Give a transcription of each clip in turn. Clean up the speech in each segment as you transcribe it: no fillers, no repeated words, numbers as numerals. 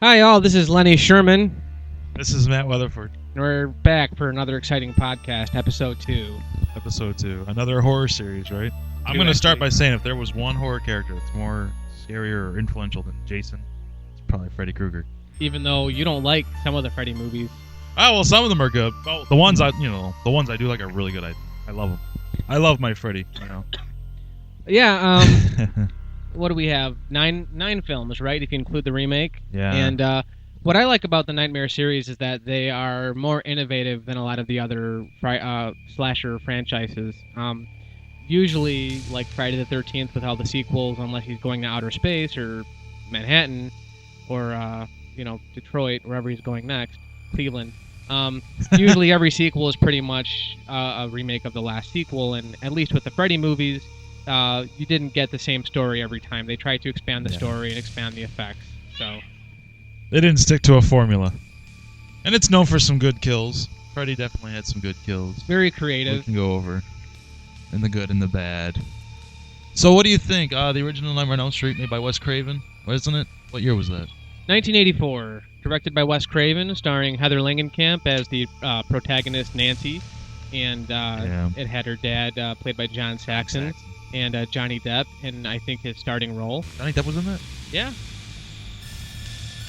Hi, all. This is Lenny Sherman. This is Matt Weatherford. And we're back for another exciting podcast, episode 2. Episode 2. Another horror series, right? I'm going to start by saying if there was one horror character that's more scarier or influential than Jason, it's probably Freddy Krueger. Even though you don't like some of the Freddy movies. Oh, well, some of them are good. Well, the ones I do like are really good. I love them. I love my Freddy, Yeah, what do we have? Nine films, right? If you include the remake. Yeah. And what I like about the Nightmare series is that they are more innovative than a lot of the other slasher franchises. Usually, like Friday the 13th with all the sequels, unless he's going to outer space or Manhattan or Detroit, wherever he's going next, Cleveland. Usually every sequel is pretty much a remake of the last sequel, and at least with the Freddy movies, you didn't get the same story every time. They tried to expand the story and expand the effects. So they didn't stick to a formula. And it's known for some good kills. Freddy definitely had some good kills. Very creative. We can go over. And the good and the bad. So what do you think? The original Nightmare on Elm Street made by Wes Craven, wasn't it? What year was that? 1984. Directed by Wes Craven, starring Heather Langenkamp as the protagonist Nancy. And it had her dad, played by John Saxon. And Johnny Depp in, I think, his starting role. Johnny Depp was in that? Yeah.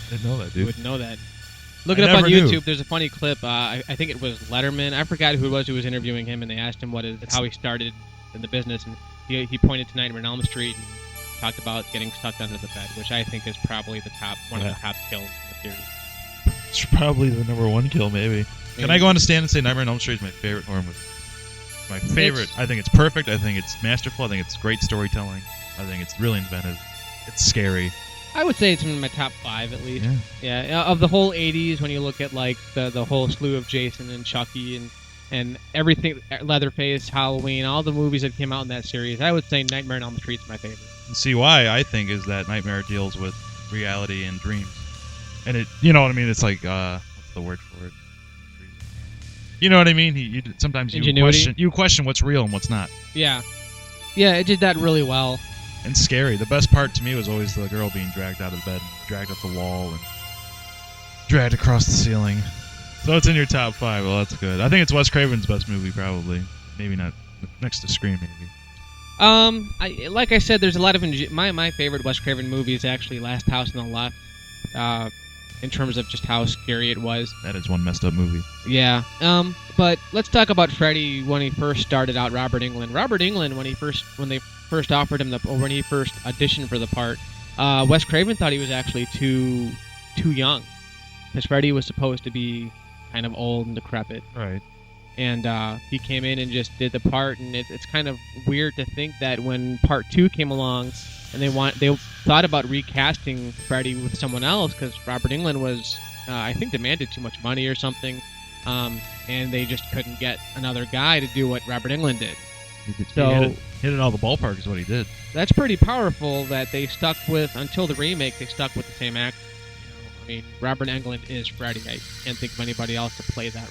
I didn't know that, dude. You wouldn't know that. Look it up on YouTube. There's a funny clip. I think it was Letterman. I forgot who it was interviewing him, and they asked him how he started in the business, and he pointed to Nightmare on Elm Street and talked about getting stuck under the bed, which I think is probably one of the top kills in the series. It's probably the number one kill, maybe. Can I go on a stand and say Nightmare on Elm Street is my favorite horror movie? My favorite. I think it's perfect. I think it's masterful. I think it's great storytelling. I think it's really inventive. It's scary. I would say it's in my top 5 at least. Yeah. Of the whole 80s, when you look at like the whole slew of Jason and Chucky and everything, Leatherface, Halloween, all the movies that came out in that series, I would say Nightmare on Elm Street is my favorite. And see why I think is that Nightmare deals with reality and dreams, and it, you know what I mean? It's like what's the word for it? You know what I mean? Sometimes you question what's real and what's not. Yeah, it did that really well. And scary. The best part to me was always the girl being dragged out of the bed, and dragged up the wall, and dragged across the ceiling. So it's in your top 5. Well, that's good. I think it's Wes Craven's best movie, probably. Maybe not next to Scream, maybe. Like I said, there's a lot of my favorite Wes Craven movie is actually Last House on the Left. In terms of just how scary it was. That is one messed up movie. Yeah. But let's talk about Freddy when he first started out. Robert Englund, when they first offered him when he first auditioned for the part, Wes Craven thought he was actually too young, because Freddy was supposed to be kind of old and decrepit. Right. And he came in and just did the part, and it's kind of weird to think that when part 2 came along, and they thought about recasting Freddy with someone else, because Robert Englund was, I think, demanded too much money or something, and they just couldn't get another guy to do what Robert Englund did. He hit it all the ballpark is what he did. That's pretty powerful that they stuck with, until the remake, they stuck with the same actor. I mean, Robert Englund is Freddy. I can't think of anybody else to play that role.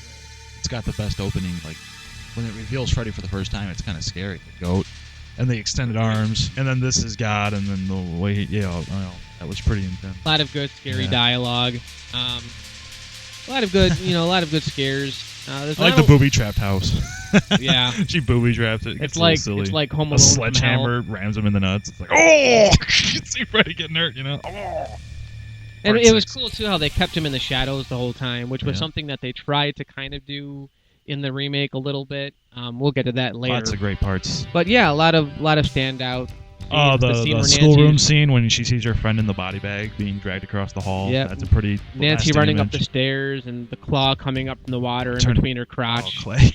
It's got the best opening, like, when it reveals Freddy for the first time, it's kind of scary. The goat, and the extended arms, and then this is God, and then the way that was pretty intense. A lot of good, scary dialogue. A lot of good scares. I like the booby-trapped house. Yeah. She booby-traps it. It's silly. It's like Home Alone. A sledgehammer rams him in the nuts. It's like, oh! You can see Freddy getting hurt, Oh! And it was cool, too, how they kept him in the shadows the whole time, which was something that they tried to kind of do in the remake a little bit. We'll get to that later. Lots of great parts. But yeah, a lot of standout. Oh, the schoolroom scene when she sees her friend in the body bag being dragged across the hall. Yeah, that's a pretty Nancy running up the stairs and the claw coming up from the water in between her crotch. Oh, Clay.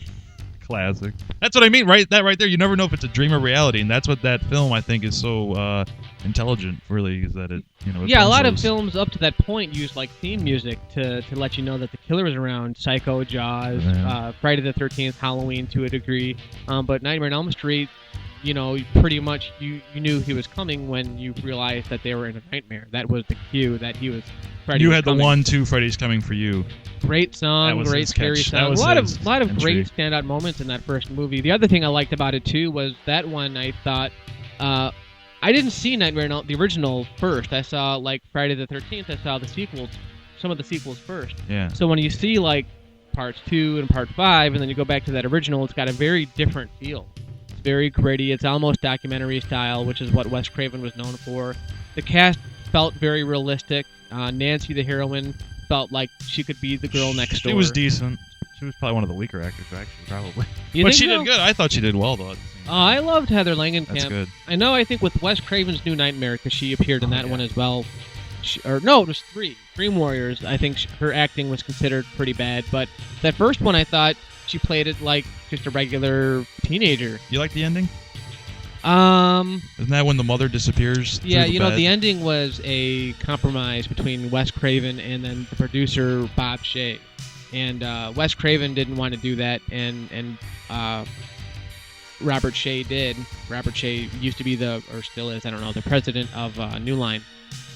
Classic. That's what I mean, right? That right there. You never know if it's a dream or reality, and that's what that film I think is so intelligent. Really, is that it? A lot of films up to that point use like theme music to let you know that the killer is around. Psycho, Jaws, Friday the 13th, Halloween to a degree, but Nightmare on Elm Street. Pretty much you knew he was coming when you realized that they were in a nightmare. That was the cue that he was. Freddy you was had coming. The 1-2 Freddy's coming for you. Great song, great scary song. A lot of great standout moments in that first movie. The other thing I liked about it too was that one I thought I didn't see Nightmare on the original first. I saw like Friday the 13th. I saw the sequels, some of the sequels first. Yeah. So when you see like parts 2 and part 5, and then you go back to that original, it's got a very different feel. It's very gritty. It's almost documentary style, which is what Wes Craven was known for. The cast felt very realistic. Nancy, the heroine, felt like she could be the girl next door. She was decent. She was probably one of the weaker actors, actually, probably. You But think she so? did good. I thought she did well, though. I loved Heather Langenkamp. That's good. I think with Wes Craven's New Nightmare, because she appeared in that one as well. No, it was 3. Dream Warriors. I think her acting was considered pretty bad, but that first one I thought she played it like just a regular teenager. You like the ending? Isn't that when the mother disappears? Yeah, through the bed? the ending was a compromise between Wes Craven and then the producer Bob Shea, and Wes Craven didn't want to do that, and Robert Shea did. Robert Shea used to be or still is, I don't know, the president of New Line,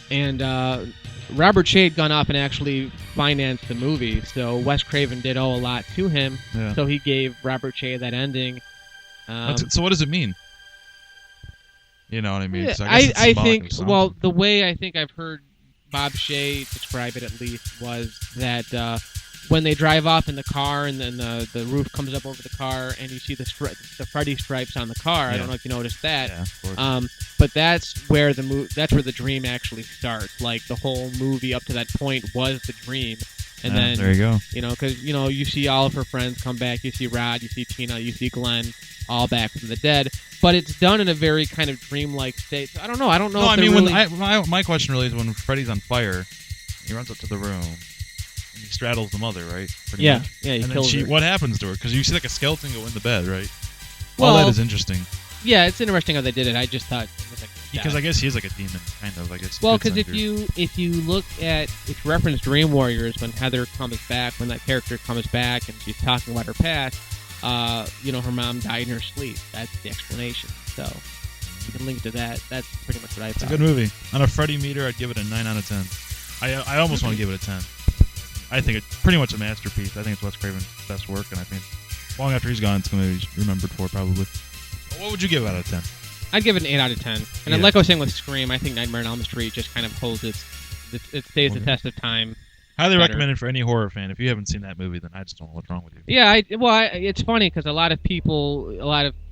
and Robert Shea had gone off and actually financed the movie, so Wes Craven did owe a lot to him. Yeah. So he gave Robert Shea that ending. So what does it mean? You know what I mean? Yeah, So I guess I it's think, symbolic of well, something. the way I think I've heard Bob Shea describe it, at least, was that when they drive off in the car and then the roof comes up over the car and you see the Freddy stripes on the car. Yeah. I don't know if you noticed that. Yeah, of course. But that's where the dream actually starts. Like the whole movie up to that point was the dream, and then there you go. because you see all of her friends come back. You see Rod, you see Tina, you see Glenn, all back from the dead. But it's done in a very kind of dreamlike state. So I don't know. I don't know. No, if I mean, really... my question really is when Freddy's on fire, he runs up to the room, and he straddles the mother, right? Pretty Yeah, much. yeah, he And kills then her. what happens to her? Because you see like a skeleton go in the bed, right? Well, All that is interesting. Yeah, it's interesting how they did it. I just thought it was like Because I guess he is like a demon, kind of. I guess. Well, because because if you look at it's referenced Dream Warriors when Heather comes back, when that character comes back and she's talking about her past, her mom died in her sleep. That's the explanation. So you can link to that. That's pretty much what I It's a thought. good movie. On a Freddy meter, I'd give it a 9 out of 10. I almost want to give it a 10. I think it's pretty much a masterpiece. I think it's Wes Craven's best work, and I think long after he's gone, it's going to be remembered for probably. What would you give it out of 10? I'd give it an 8 out of 10. And Yeah. like I was saying with Scream, I think Nightmare on Elm Street just kind of holds it stays the test of time. Highly better. recommended for any horror fan. If you haven't seen that movie, then I just don't know what's wrong with you. Yeah, it's funny because a lot of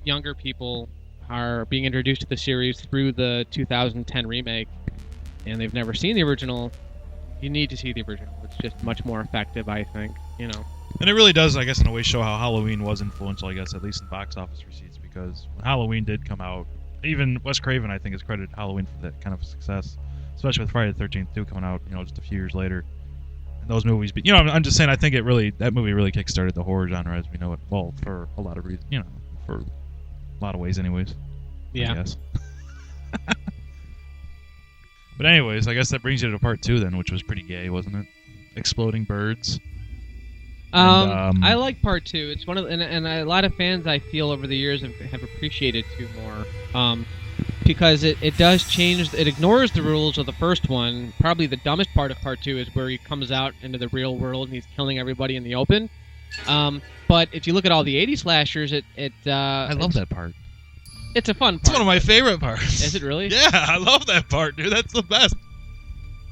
younger people are being introduced to the series through the 2010 remake, and they've never seen the original. You need to see the original. It's just much more effective, I think. And it really does, I guess, in a way, show how Halloween was influential, I guess, at least in box office receipts, because when Halloween did come out, even Wes Craven, I think, has credited Halloween for that kind of success, especially with Friday the 13th 2 coming out, just a few years later. And those movies, but I'm just saying, I think that movie really kickstarted the horror genre as we know it. Well, for a lot of reasons, for a lot of ways, anyways. Yeah. I guess. But anyways, I guess that brings you to part 2 then, which was pretty gay, wasn't it? Exploding birds. I like part 2. It's one of and a lot of fans I feel over the years have appreciated 2 more. Because it does change. It ignores the rules of the first one. Probably the dumbest part of part 2 is where he comes out into the real world and he's killing everybody in the open. But if you look at all the 80s slashers, I love that part. It's a fun part. It's one of my favorite parts. Is it really? Yeah, I love that part, dude. That's the best.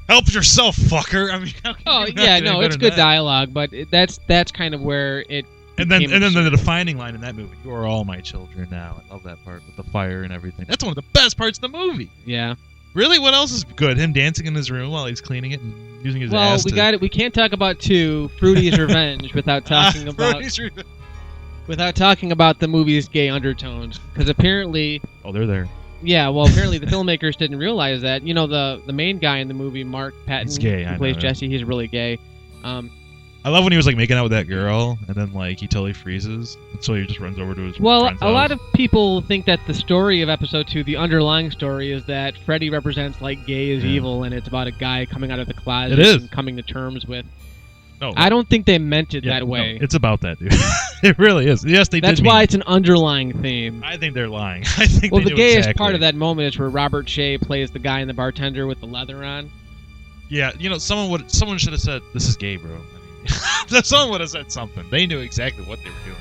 Help yourself, fucker. I mean, how can Oh you yeah, get no, any it's better good than that? dialogue, but that's kind of where it. And then became the absurd. defining line in that movie: "You are all my children now." I love that part with the fire and everything. That's one of the best parts of the movie. Yeah. Really, what else is good? Him dancing in his room while he's cleaning it and using his Well, ass. we got it. We can't talk about 2 Fruity's Revenge without talking about the movie's gay undertones, because apparently. Oh, they're there. Yeah, well, apparently the filmmakers didn't realize that. The main guy in the movie, Mark Patton, He's gay, I who plays know. Jesse, he's really gay. I love when he was making out with that girl, and then he totally freezes, and so he just runs over to his Well, friend's a lot house. of people think that the story of Episode 2, the underlying story, is that Freddy represents gay is Yeah. evil, and it's about a guy coming out of the closet It is. and coming to terms with. No, I don't think they meant it yeah, that way. No, it's about that, dude. It really is. Yes, they That's did. why it's an underlying theme. I think they're lying. I think. Well, they the knew gayest exactly. part of that moment is where Robert Shea plays the guy and the bartender with the leather on. Yeah, someone should have said, "This is gay, bro." I mean, someone would have said something. They knew exactly what they were doing,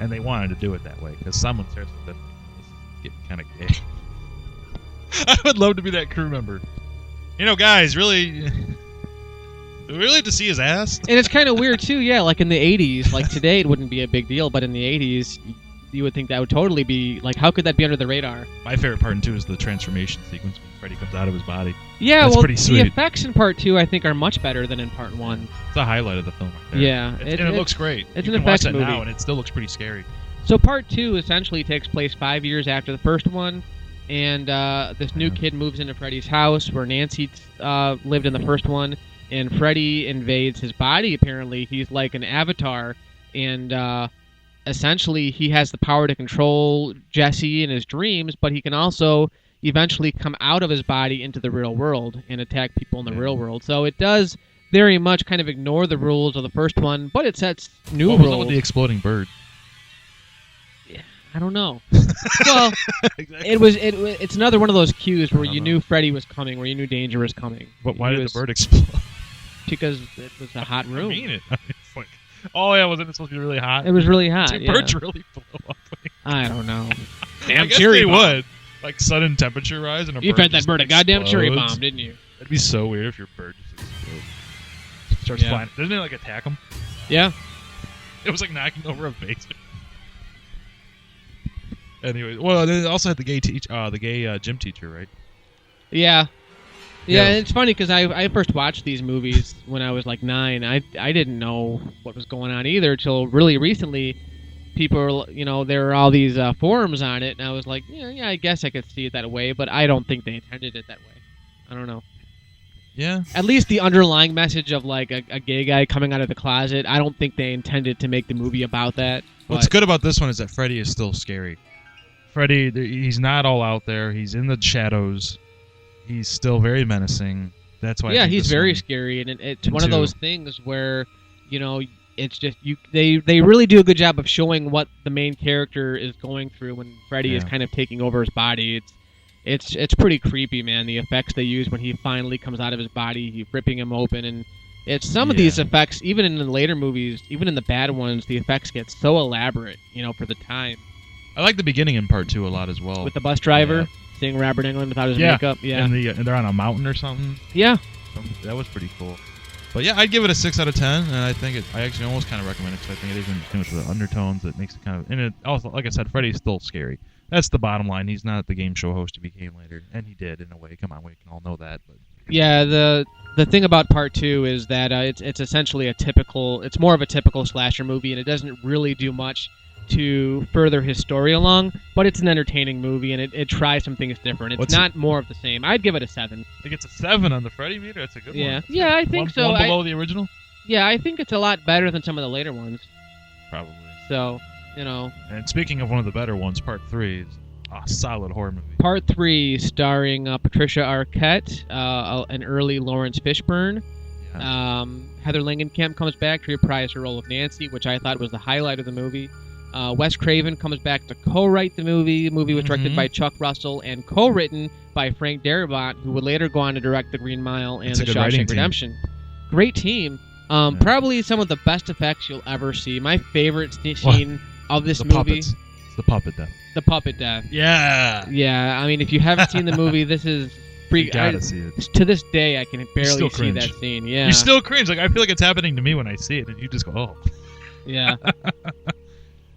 and they wanted to do it that way because someone seriously said, "This is getting kind of gay." I would love to be that crew member. You know, guys, really, do we really have to see his ass? And it's kind of weird too, yeah. Like in the '80s, like today it wouldn't be a big deal, but in the '80s, you would think that would totally be like, how could that be under the radar? My favorite part in 2 is the transformation sequence when Freddy comes out of his body. Yeah, That's well, pretty sweet. the effects in part 2 I think are much better than in part 1. It's a highlight of the film. Right there. Yeah, and it looks great. It's you an can watch effects that movie now, and it still looks pretty scary. So part 2 essentially takes place 5 years after the first one, and this new kid moves into Freddy's house where Nancy lived in the first one, and Freddy invades his body. Apparently, he's like an avatar, and essentially he has the power to control Jesse in his dreams, but he can also eventually come out of his body into the real world and attack people in the real world. So it does very much kind of ignore the rules of the first one, but it sets new rules. What was up with the exploding bird? Yeah, I don't know. Well, Exactly. it's another one of those cues where you knew Freddy was coming, where you knew danger was coming. But why did the bird explode? Because it was a hot room. I mean it. It's like, oh yeah, wasn't it supposed to be really hot? It was really hot. Did Yeah. birds really blow up? I don't know. I Damn guess cherry they bomb. would. Like sudden temperature rise and a You bird fed that just bird a goddamn cherry explodes. bomb, didn't you? That'd be so weird if your bird just explodes. Starts Yeah. flying. Doesn't it like attack him? Yeah. It was like knocking over a vase. Anyway, well, they also had the gay gym teacher, right? Yeah. Yeah. Yeah, and it's funny because I first watched these movies when I was like 9. I didn't know what was going on either till really recently. People, there were all these forums on it, and I was like, yeah, I guess I could see it that way, but I don't think they intended it that way. I don't know. Yeah. At least the underlying message of like a gay guy coming out of the closet, I don't think they intended to make the movie about that. What's but- good about this one is that Freddy is still scary. Freddy, he's not all out there. He's in the shadows. He's still very menacing. That's why. I think he's this very one- scary, and it's and one of two. those things where it's just they really do a good job of showing what the main character is going through when Freddy is Yeah. kind of taking over his body. It's pretty creepy, man. The effects they use when he finally comes out of his body, ripping him open, and it's some of these effects, even in the later movies, even in the bad ones, the effects get so elaborate, for the time. I like the beginning in part 2 a lot as well. With the bus driver Yeah. seeing Robert Englund without his Yeah. makeup, And they're on a mountain or something. yeah. That was pretty cool. But yeah, I'd give it a 6 out of 10, and I think I actually almost kind of recommend it because I think it isn't too much of the undertones that makes it kind of. And it also, like I said, Freddy's still scary. That's the bottom line. He's not the game show host he became later, and he did in a way. Come on, we can all know that. But Yeah, the thing about part 2 is that it's essentially it's more of a typical slasher movie, and it doesn't really do much to further his story along, but it's an entertaining movie, and it tries some things different. It's not more of the same. I'd give it a 7. I think it's a 7 on the Freddy meter. That's a good one. Yeah, I think so. One below the original? Yeah, I think it's a lot better than some of the later ones. Probably. So, And speaking of one of the better ones, part 3 is a solid horror movie. Part 3, starring Patricia Arquette, an early Lawrence Fishburne. Yeah. Heather Langenkamp comes back to reprise her role of Nancy, which I thought was the highlight of the movie. Wes Craven comes back to co-write the movie. The movie was directed by Chuck Russell and co-written by Frank Darabont, who would later go on to direct The Green Mile and It's a The good writing Shawshank team. Redemption. Great team. Probably some of the best effects you'll ever see. My favorite scene of this The movie, puppets. It's the puppet death. the puppet death. Yeah. Yeah, I mean, if you haven't seen the movie, this is You gotta see it. to this day, I can barely still see that cringe. scene. Yeah, You still cringe. Like I feel like it's happening to me when I see it, and you just go, "Oh." yeah.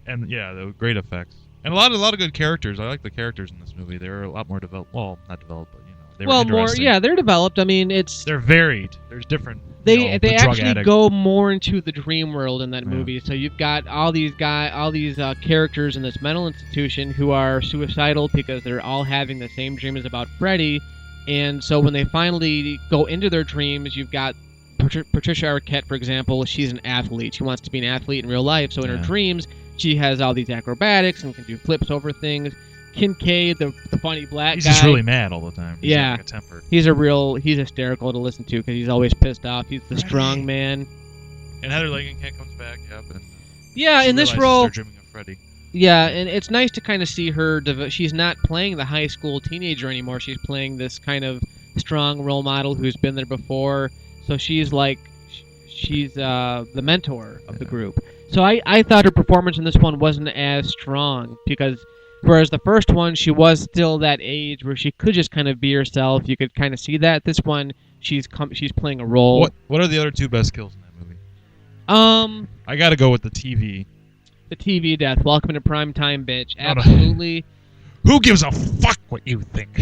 And yeah, the great effects, and a lot of good characters. I like the characters in this movie. They were a lot more developed. Well, not developed, but they were interesting. they're developed. I mean, They're varied. There's different. they the drug actually addict. go more into the dream world in that Yeah. movie. So you've got all these characters in this mental institution who are suicidal because they're all having the same dreams about Freddy, and so when they finally go into their dreams, you've got Patricia Arquette, for example. She's an athlete. She wants to be an athlete in real life. So in her dreams, she has all these acrobatics and can do flips over things. Kincaid, the funny black He's guy. just really mad all the time. He's Yeah. got, like a temper. He's hysterical to listen to because he's always pissed off. He's the strong man. And Heather Langenkamp comes back. Yep. And Yeah, she in this realizes role, they're dreaming of Freddy. yeah, and it's nice to kind of see her. She's not playing the high school teenager anymore. She's playing this kind of strong role model who's been there before. So she's the mentor of the group. So I thought her performance in this one wasn't as strong because Whereas the first one, she was still that age where she could just kind of be herself. You could kind of see that. This one, she's playing a role. What are the other two best kills in that movie? I got to go with the TV. The TV death. Welcome to primetime, bitch. Absolutely. Who gives a fuck what you think?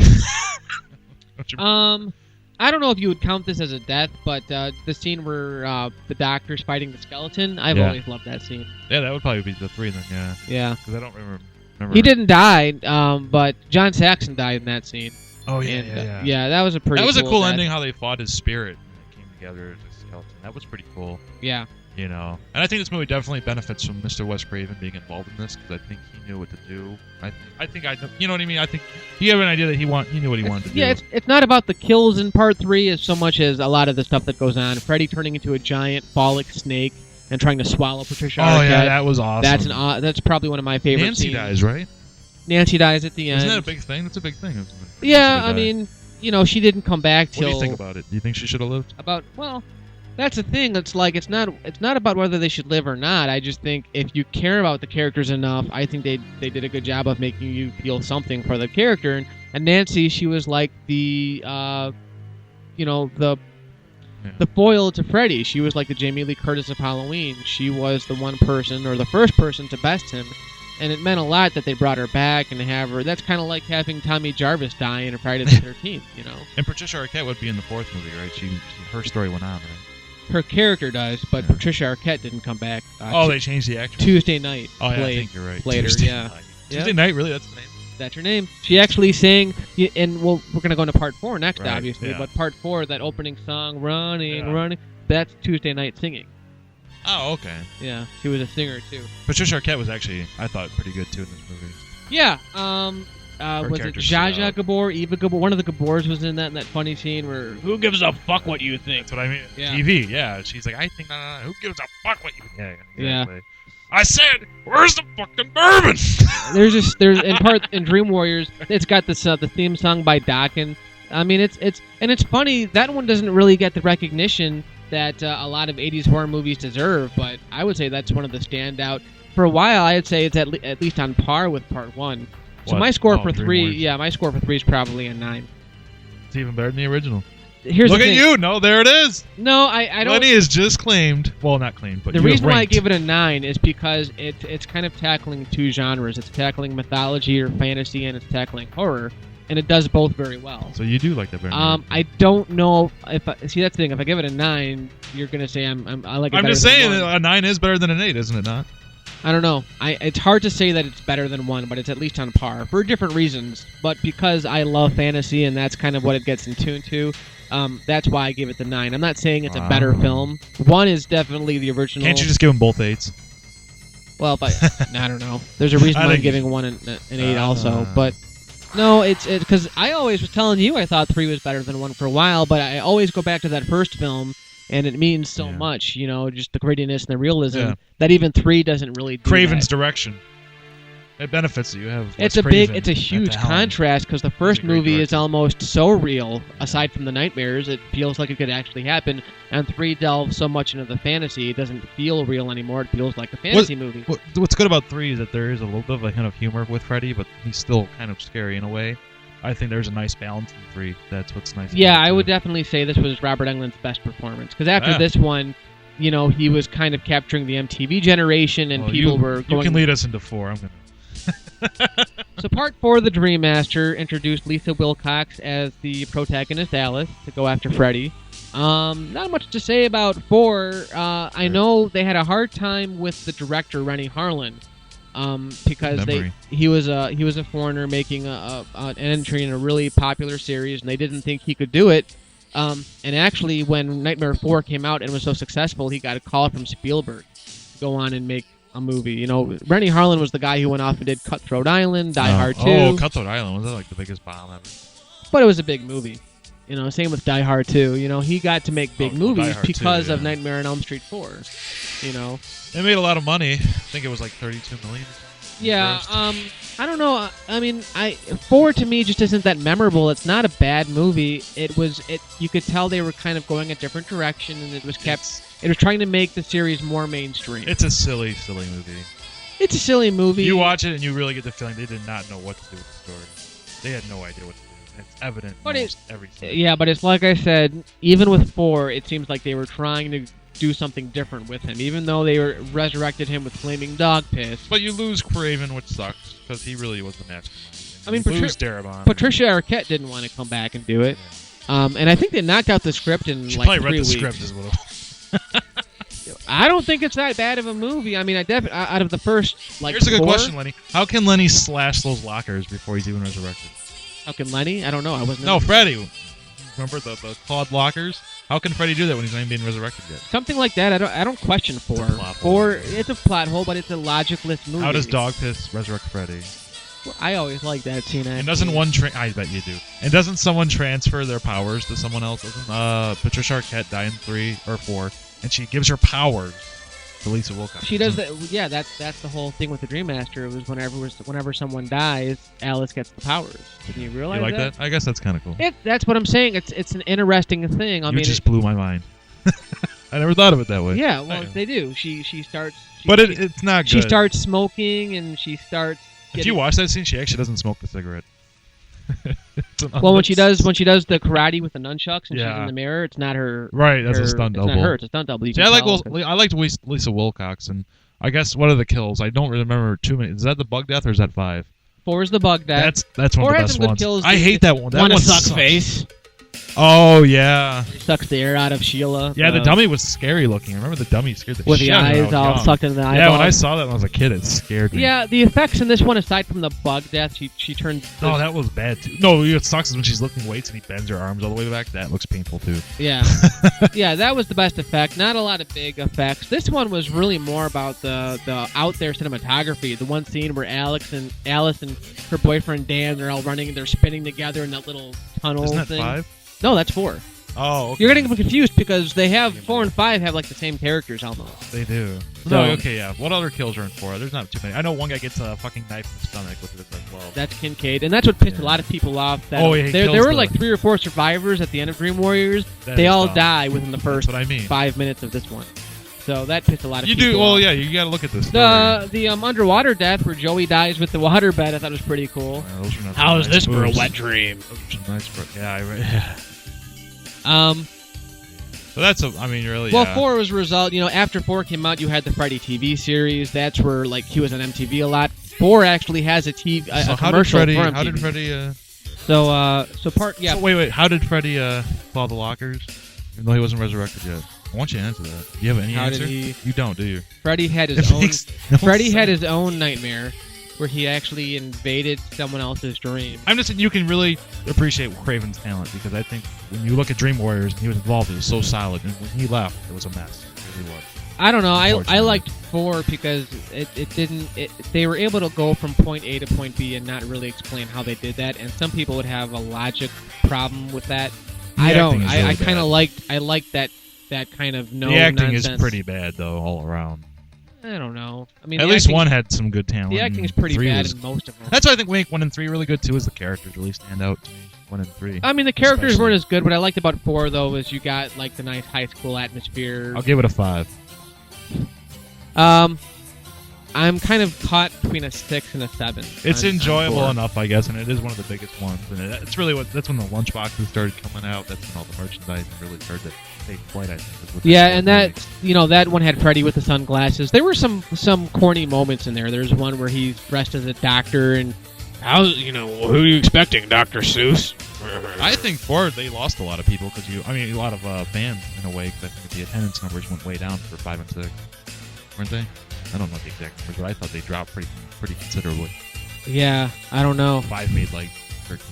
I don't know if you would count this as a death, but the scene where the doctor's fighting the skeleton, I've always loved that scene. Yeah, that would probably be the 3 then, yeah. Yeah. Because I don't remember. He didn't die, but John Saxon died in that scene. Oh, yeah, and, yeah, that was a pretty That was cool a cool death. ending, how they fought his spirit and it came together as a skeleton. That was pretty cool. Yeah. You know, and I think this movie definitely benefits from Mr. Wes Craven being involved in this because I think he knew what to do. I think you know what I mean. I think he had an idea that he knew what he wanted to do. Yeah, it's not about the kills in part 3 as so much as a lot of the stuff that goes on. Freddy turning into a giant phallic snake and trying to swallow Patricia Arquette. Oh yeah, that was awesome. That's probably one of my favorite Nancy scenes. dies, right? Nancy dies at the end. Isn't that a big thing? That's a big thing. Yeah, I mean, you know, she didn't come back till. What do you think about it? Do you think she should have lived? That's the thing. It's like it's not about whether they should live or not. I just think if you care about the characters enough, I think they did a good job of making you feel something for the character. And Nancy, she was like the the foil to Freddy. She was like the Jamie Lee Curtis of Halloween. She was the one person or the first person to best him. And it meant a lot that they brought her back and have her. That's kind of like having Tommy Jarvis die in a Friday the 13th, you know. And Patricia Arquette would be in the 4th movie, right? Her story went on, right? Her character does, but Patricia Arquette didn't come back. They changed the actress? Tuesday Night. Oh, yeah, I think you're right. Later, Tuesday Night, really? That's the name? That's her name. She actually sang, and we're going to go into part 4 next, right, obviously, yeah. but part 4, that opening song, Running, that's Tuesday Night Singing. Oh, okay. Yeah, she was a singer, too. Patricia Arquette was actually, I thought, pretty good, too, in this movie. Yeah, was it Zsa Gabor, Eva Gabor? One of the Gabors was in that funny scene where, who gives a fuck what you think? That's what I mean. Yeah. TV, yeah. She's like, I think, no, who gives a fuck what you think? Yeah. Exactly. I said, where's the fucking bourbon? there's in Dream Warriors, it's got this the theme song by Dokken. I mean, it's funny, that one doesn't really get the recognition that a lot of 80s horror movies deserve, but I would say that's one of the standout. For a while, I'd say it's at least on par with part 1. So my score for 3, my score for 3 is probably a 9. It's even better than the original. Look at you! No, there it is. No, I don't. Lenny is just claimed. Well, not claimed, but the reason why I give it a 9 is because it's kind of tackling 2 genres. It's tackling mythology or fantasy, and it's tackling horror, and it does both very well. So you do like that better? I don't know if see that's the thing. If I give it a 9, you're gonna say I like it. I'm better just than saying 1. a 9 is better than an 8, isn't it not? I don't know. It's hard to say that it's better than 1, but it's at least on par for different reasons. But because I love fantasy and that's kind of what it gets in tune to, that's why I give it the 9. I'm not saying it's a better film. 1 is definitely the original. Can't you just give them both 8s? Well, but I don't know. There's a reason why I'm giving 1 an 8 also. But no, it's because I always was telling you I thought 3 was better than 1 for a while, but I always go back to that first film. And it means so much, you know, just the grittiness and the realism that even 3 doesn't really do Craven's that. direction. It benefits that you have. It's a huge contrast because the first movie is almost so real. Aside from the nightmares, it feels like it could actually happen. And 3 delves so much into the fantasy, it doesn't feel real anymore. It feels like a fantasy movie. What's good about 3 is that there is a little bit of a kind of humor with Freddy, but he's still kind of scary in a way. I think there's a nice balance in 3. That's what's nice. Yeah, I would definitely say this was Robert Englund's best performance. Because after this one, you know, he was kind of capturing the MTV generation, and people were going... You can lead us into 4. I'm going to... So part 4, The Dream Master, introduced Lisa Wilcox as the protagonist, Alice, to go after Freddy. Not much to say about 4. I know they had a hard time with the director, Rennie Harlan. Because he was a foreigner making an entry in a really popular series, and they didn't think he could do it. And actually, when Nightmare 4 came out and was so successful, he got a call from Spielberg to go on and make a movie. You know, Rennie Harlan was the guy who went off and did Cutthroat Island, Die Hard 2. Oh, Cutthroat Island. Was that like the biggest bomb ever? But it was a big movie. You know, same with Die Hard 2. You know, he got to make big movies because of Nightmare on Elm Street 4. You know. They made a lot of money. I think it was like $32 million. Yeah, I don't know. I mean, 4 to me just isn't that memorable. It's not a bad movie. You could tell they were kind of going a different direction, and it was trying to make the series more mainstream. It's a silly, silly movie. It's a silly movie. You watch it and you really get the feeling they did not know what to do with the story. They had no idea what to do. It's evident in almost every scene. Yeah, but it's like I said, even with 4, it seems like they were trying to do something different with him, even though they resurrected him with flaming dog piss. But you lose Craven, which sucks, because he really was the mastermind. I mean, you lose Darabont. Patricia Arquette didn't want to come back and do it. And I think they knocked out the script in she like 3 probably read the weeks. script as well. I don't think it's that bad of a movie. I mean, out of the first, like, Here's a good 4, question, Lenny. How can Lenny slash those lockers before he's even resurrected? How can Lenny? I don't know. I wasn't. No, Freddy. Remember the clawed lockers? How can Freddy do that when he's not even being resurrected yet? Something like that. I don't question 4. It's a plot hole. 4, it's a plot hole, but it's a logicless movie. How does dog piss resurrect Freddy? Well, I always like that scene. And doesn't one I bet you do. And doesn't someone transfer their powers to someone else? Doesn't Patricia Arquette die in 3 or 4, and she gives her powers to Lisa Wilcox? She does that. Yeah, that's the whole thing with the Dream Master. It was whenever someone dies, Alice gets the powers. Didn't you realize You like that? I guess that's kind of cool. That's what I'm saying. It's an interesting thing. I mean, just blew my mind. I never thought of it that way. Yeah, well, they do. She starts. It's not good. She starts smoking, and she starts. If you watch that scene, she actually doesn't smoke the cigarette. Well, when she does the karate with the nunchucks and she's Yeah. in the mirror, it's not her. Right, that's a stunt double. It's not her. It's a stunt double. You See, can I tell. liked Lisa Wilcox, and I guess what are the kills? I don't really remember too many. Is that the bug death or is that 5? 4 is the bug death. That's one 4 of the has best some good ones. kills. I hate that one. That one one sucks sucks. face. Oh yeah. He sucks the air out of Sheila. Yeah, the dummy was scary looking. I remember the dummy scared the with shit the out of me when eyes I was all young. sucked into the eyeball. Yeah, when I saw that when I was a kid, it scared me. Yeah, the effects in this one, aside from the bug death, she turns. Oh, that was bad too. No, it sucks is when she's lifting weights and he bends her arms all the way back. That looks painful too. Yeah, yeah, that was the best effect. Not a lot of big effects. This one was really more about the out there cinematography. The one scene where Alice and her boyfriend Dan are all running and they're spinning together in that little tunnel. Isn't that thing. 5? No, that's 4. Oh, okay. You're getting confused because they have 4 and 5 have like the same characters almost. They do. So- No, okay, yeah. What other kills are in 4? There's not too many. I know one guy gets a fucking knife in the stomach with it as well. That's Kincaid, and that's what pissed a lot of people off. That Oh, yeah, he there kills were the- like 3 or 4 survivors at the end of Dream Warriors. That They is all dumb. die within the first That's what I mean. 5 minutes of this one. So that pissed a lot of You people do. Well, off. yeah. You got to look at this. Story. The underwater death where Joey dies with the waterbed, I thought was pretty cool. Yeah, those are not How is nice this for a moves. wet dream? Those are some nice. Yeah. So that's a. I mean, really. Well, yeah. 4 was a result. After 4 came out, you had the Freddy TV series. That's where like he was on MTV a lot. 4 actually has a TV So a how did commercial Freddy? for MTV. How did Freddy? So part yeah. So wait. How did Freddy claw the lockers? Even though he wasn't resurrected yet. I want you to answer that. Do you have any How answer? did he? You don't, do you? Freddy had his It own. makes no Freddy had sense. his own nightmare, where he actually invaded someone else's dream. I'm just saying you can really appreciate Craven's talent because I think when you look at Dream Warriors and he was involved, it was so solid. And when he left, it was a mess. It really was. I don't know. I Unfortunately. liked 4 because they were able to go from point A to point B and not really explain how they did that. And some people would have a logic problem with that. I don't. acting is really I kind of bad. liked that kind of no The acting nonsense. is pretty bad though, all around. I don't know. I mean, At the least acting's- one had some good talent. The acting is and pretty 3 bad was- in most of them. That's why I think we make 1 and 3 really good too. Is the characters really stand out to me? 1 and 3. I mean, the characters Especially. weren't as good. What I liked about 4 though is you got like the nice high school atmosphere. I'll give it a 5. I'm kind of caught between a 6 and a 7. It's on enjoyable 4. enough, I guess, and it is one of the biggest ones. And it's really that's when the lunchboxes started coming out. That's when all the merchandise really started to take flight. I think. is what Yeah, that and was. that one had Freddy with the sunglasses. There were some corny moments in there. There's one where he's dressed as a doctor and who are you expecting, Dr. Seuss? I think 4 they lost a lot of people because a lot of fans in a way because I think the attendance numbers went way down for 5 and 6, weren't they? I don't know the exact numbers, but I thought they dropped pretty considerably. Yeah, I don't know. 5 made like 13.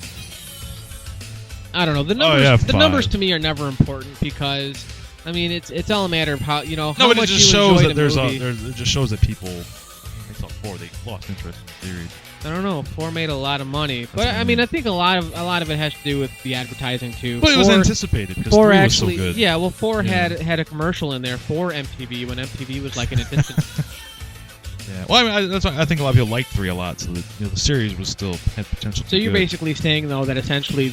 I don't know. The numbers, yeah, the 5. numbers to me are never important because I mean it's all a matter of how No, how but it much just you shows enjoy that the movie. it just shows that people they saw 4 they lost interest in the series. I don't know. 4 made a lot of money, but what I I mean mean. I think a lot of it has to do with the advertising too. But it was 4 anticipated because 4 3 actually, was so good. yeah. Well, 4 Yeah. had a commercial in there for MTV when MTV was like in a distant. Yeah. Yeah. Well, I mean, that's why I think a lot of people liked 3 a lot, so that, the series was still had potential. So to be you're good. basically saying, though, that essentially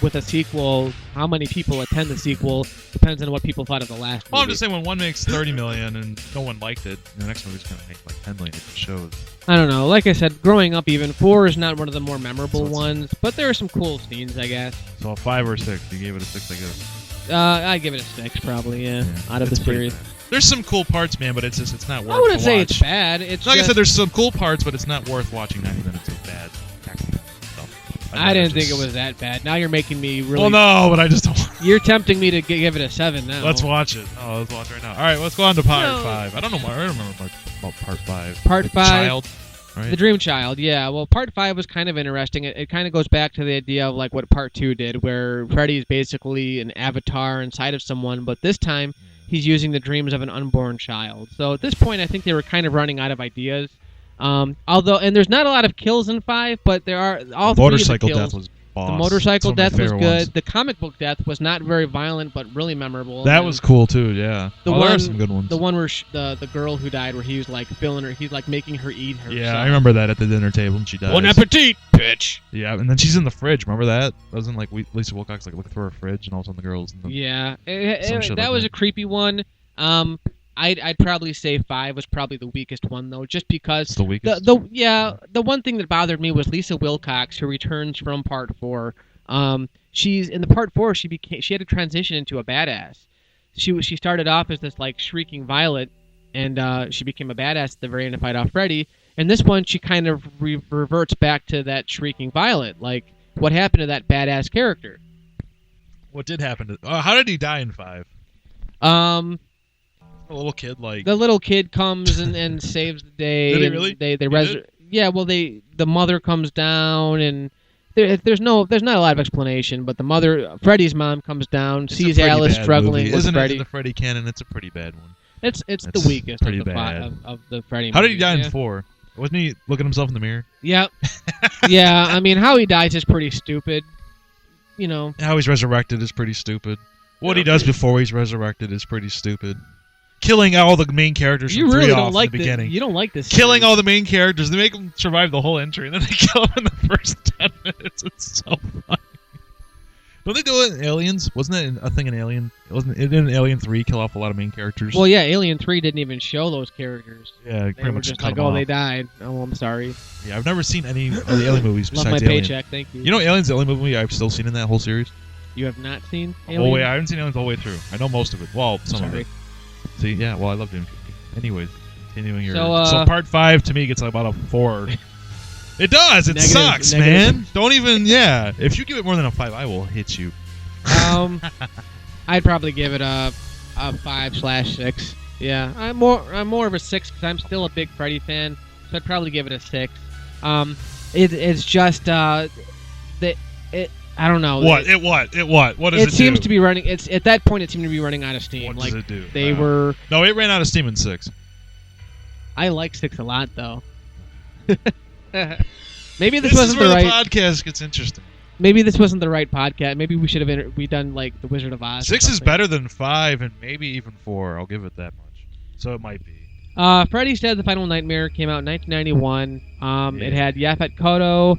with a sequel, how many people attend the sequel depends on what people thought of the last Well, I'm movie. just saying when one makes 30 million and no one liked it, the next movie's gonna make like 10 million if it shows. I don't know. Like I said, growing up, even 4 is not one of the more memorable So ones, but there are some cool scenes, I guess. So a 5 or 6. You gave it a 6, I guess. I'd give it a 6, probably. Yeah, out of the it's pretty series. bad. There's some cool parts, man, but it's not worth. I wouldn't to say watch. it's bad. It's Like I just, said, there's some cool parts, but it's not worth watching 90 minutes of bad acting stuff. I didn't think it was that bad. Now you're making me really. Well, no, but I just don't. You're tempting me to give it a 7 now. Let's watch it. Oh, let's watch it right now. All right, let's go on to part No. 5. I don't know. I don't remember much about part 5. Part The 5. Child. Right? The Dream Child, yeah. Well, part 5 was kind of interesting. It kind of goes back to the idea of like what part 2 did, where Freddy is basically an avatar inside of someone, but this time he's using the dreams of an unborn child. So at this point, I think they were kind of running out of ideas. And there's not a lot of kills in 5, but there are all three of the Motorcycle kills. death was boss. The motorcycle Some of my death was favorite good. ones. The comic book death was not very violent, but really memorable. That And was cool too. Yeah. The there one- are some good ones. the one where the girl who died, where he was like filling her, he's like making her eat her. Yeah, I remember that at the dinner table and she died. Bon appetit, bitch. Yeah, and then she's in the fridge. Remember that? Wasn't like Lisa Wilcox like looking through her fridge, and all of a sudden the girl's in the Yeah, Some shit that like was that. a creepy one. I'd probably say 5 was probably the weakest one though, just because It's the weakest. the one thing that bothered me was Lisa Wilcox, who returns from part 4. She's in the part 4. She had to transition into a badass. She started off as this like shrieking Violet, and she became a badass at the very end to fight off Freddy. And this one, she kind of reverts back to that shrieking Violet. Like, what happened to that badass character? What did happen to? How did he die in 5? A little kid like. The little kid comes and saves the day. Did he and really? They He res- did? Yeah, well, the mother comes down, and there's not a lot of explanation. But the mother, Freddy's mom, comes down, It's a sees pretty Alice bad struggling movie. with Isn't Freddy. it in the Freddy canon? It's a pretty bad one. It's the That's weakest pretty of the bad. of the Freddy. How did he movies, die yeah. in 4? Wasn't he looking at himself in the mirror? Yeah, yeah. I mean, how he dies is pretty stupid. You know. How he's resurrected is pretty stupid. What he does before he's resurrected is pretty stupid. Killing all the main characters You from 3 really off don't like in the beginning. You don't like this. Killing series. all the main characters. They make them survive the whole entry, and then they kill them in the first 10 minutes. It's so funny. Don't they do it in Aliens? Wasn't that a thing in Alien? Wasn't it in Alien 3 kill off a lot of main characters? Well, yeah. Alien 3 didn't even show those characters. yeah, They pretty were much just cut like, them oh, off. they died. Oh, I'm sorry. Yeah, I've never seen any of the Alien movies Love besides my Alien. paycheck. Thank you. You know, Alien's the only movie I've still seen in that whole series. You have not seen Oh, Alien? wait, I haven't seen Aliens all the way through. I know most of it. Well, some of Sorry. it. See, yeah, well, I love doing. Anyways, continuing your. So, part 5 to me gets about a 4. It does. It Negative- sucks, negative. man. Don't even. Yeah. If you give it more than a 5, I will hit you. I'd probably give it a 5/6. Yeah, I'm more of a 6 because I'm still a big Freddy fan, so I'd probably give it a 6. It's just I don't know. What? What does it do? It seems to be running. It's at that point it seemed to be running out of steam. What like does it do? they were. No, it ran out of steam in 6. I like 6 a lot though. Maybe this This is wasn't where the the right. podcast gets interesting. Maybe this wasn't the right podcast. Maybe we should have we done like the Wizard of Oz. or 6 is something. better than 5 and maybe even 4. I'll give it that much. So it might be. Freddy's Dead: The Final Nightmare came out in 1991. Yeah. It had Yaphet Kotto.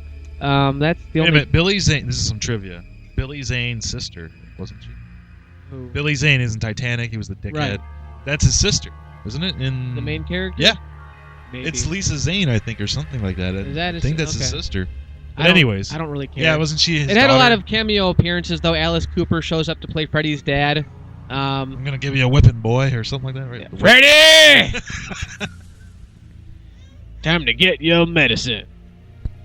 That's the Wait a only. minute. Billy Zane. This is some trivia. Billy Zane's sister, wasn't she? Who? Billy Zane is in Titanic. He was the dickhead. Right. That's his sister, isn't it? In The main character. Yeah. Maybe. It's Lisa Zane, I think, or something like that. Is that I his- think that's his okay. sister. I But don't- anyways, I don't really care. yeah, wasn't she his It had a lot daughter? of cameo appearances though. Alice Cooper shows up to play Freddy's dad. I'm gonna give you a whipping boy or something like that, right? Yeah. Freddy! Time to get your medicine.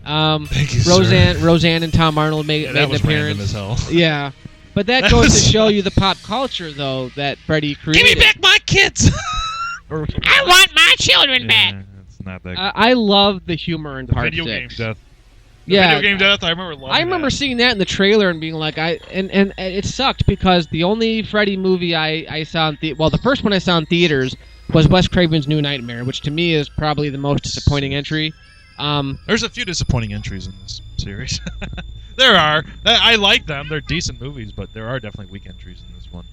Thank you, Roseanne and Tom Arnold made, Yeah, made that an was random appearance. as hell. Yeah, but that That goes was- to show you the pop culture though that Freddy created. Give me back my kids. I want my children Yeah, it's not that. I love the humor in the part video 6. game death. The Yeah, video game death. I remember. Loving I remember that. seeing that in the trailer and being like, and it sucked because the only Freddy movie I saw in the first one I saw in theaters was Wes Craven's New Nightmare, which to me is probably the most disappointing entry. There's a few disappointing entries in this series. There are. I like them. They're decent movies, but there are definitely weak entries in this one.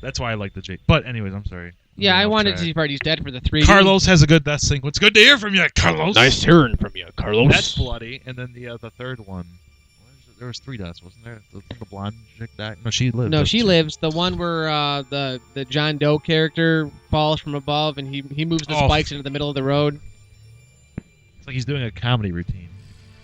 That's why I like the J. But anyways, I'm sorry. Yeah, I Off wanted track. to see Freddy's Dead for the 3D. Carlos has a good death sequence. Good to hear from you, Carlos. Nice hearing from you, Carlos. That's bloody. And then the third one. There was 3 deaths, wasn't there? The blonde chick died. No, she lives. No, she lives. The one where the John Doe character falls from above and he moves the spikes into the middle of the road. It's like he's doing a comedy routine.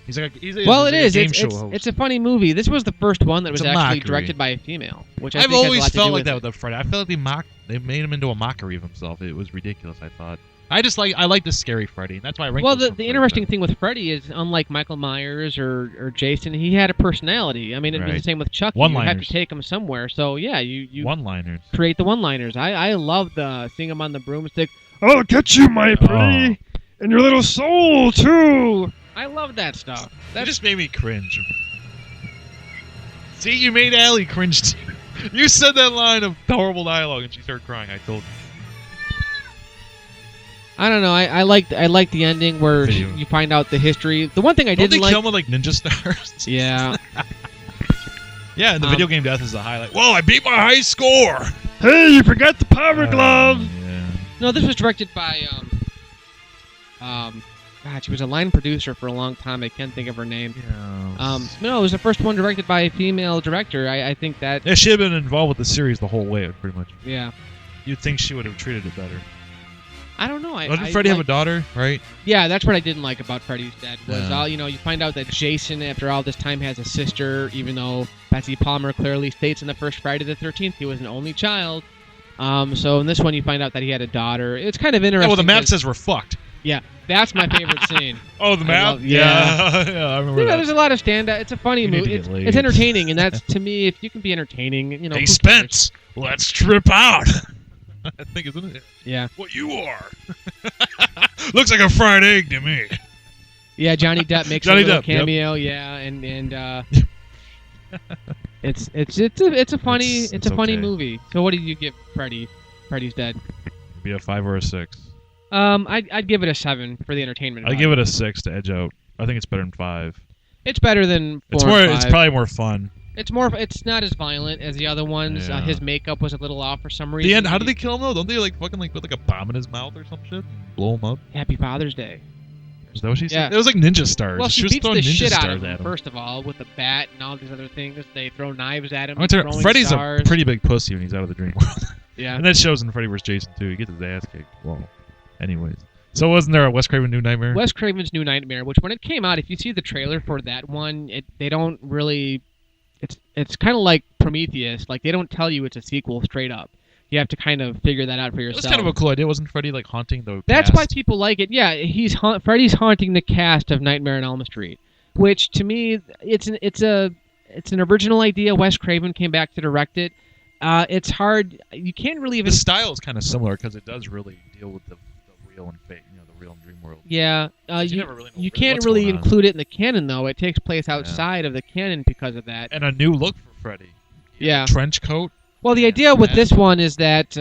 He's like it is. Game show host. It's a funny movie. This was the first one that was actually mockery. directed by a female, which I I've think has a always lot to felt do like with that it. with the Freddy. I felt like they made him into a mockery of himself. It was ridiculous. I thought. I like the scary Freddy. That's why I ranked. Well, the interesting thing with Freddy is, unlike Michael Myers or Jason, he had a personality. I mean, it was the same with Chucky. You have to take him somewhere. So yeah, you one-liners. Create the one-liners. I love seeing him on the broomstick. I'll get you, my pretty, and your little soul too. I love that stuff. That just made me cringe. See, you made Allie cringe too. You said that line of horrible dialogue and she started crying. I told you. I don't know. I like the ending where you find out the history. The one thing I didn't like. Don't they kill him with like ninja stars? Yeah. Yeah, and the video game death is the highlight. Whoa, I beat my high score! Hey, you forgot the power glove! Yeah. No, this was directed by God, she was a line producer for a long time. I can't think of her name. Yeah. No, it was the first one directed by a female director. I think that... Yeah, she had been involved with the series the whole way, pretty much. Yeah. You'd think she would have treated it better. I don't know. Doesn't Freddy have a daughter, right? Yeah, that's what I didn't like about Freddy's Dead. Was you find out that Jason, after all this time, has a sister, even though Betsy Palmer clearly states in the first Friday the 13th he was an only child. So in this one, you find out that he had a daughter. It's kind of interesting. Yeah, well, the map says we're fucked. Yeah, that's my favorite scene. Oh, the map? Yeah, I remember that. There's a lot of stand-up. It's a funny movie. It's entertaining, and that's, to me, if you can be entertaining, Hey, Spence, let's trip out. I think, isn't it? Yeah. What you are. Looks like a fried egg to me. Yeah, Johnny Depp makes a little cameo. Yep. Yeah, and it's a funny movie. So what did you give Freddy's Dead? It'd be a 5 or a 6. I'd give it a 7 for the entertainment. I'd give it a 6 to edge out. I think it's better than 5. It's better than 4 and 5. It's probably more fun. It's not as violent as the other ones. Yeah. His makeup was a little off for some reason. The end. How did they kill him though? Don't they put like a bomb in his mouth or some shit? And blow him up. Happy Father's Day. Is that what she said? Yeah. It was like ninja stars. Well, she beats the shit out of him, at him. first of all, with the bat and all these other things. They throw knives at him. Freddy's stars. a pretty big pussy when he's out of the dream world. Yeah. And that shows in Freddy vs. Jason too. He gets his ass kicked. Well, anyways. So wasn't there a Wes Craven New Nightmare? Wes Craven's New Nightmare, which when it came out, if you see the trailer for that one, they don't really... It's kind of like Prometheus. Like, they don't tell you it's a sequel straight up. You have to kind of figure that out for yourself. That's kind of a cool idea. Wasn't Freddy like haunting the That's cast? why people like it. Yeah, Freddy's haunting the cast of Nightmare on Elm Street, which to me it's an original idea. Wes Craven came back to direct it. It's hard. You can't really even... The style is kind of similar because it does really deal with the real and fake, the real and dream world. Yeah, you can't really going on. include it in the canon though. It takes place outside of the canon because of that. And a new look for Freddy. Yeah, trench coat. Well, the idea with this one is that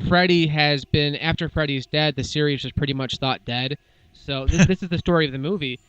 Freddy has been, after Freddy's dead, the series was pretty much thought dead. So this is the story of the movie.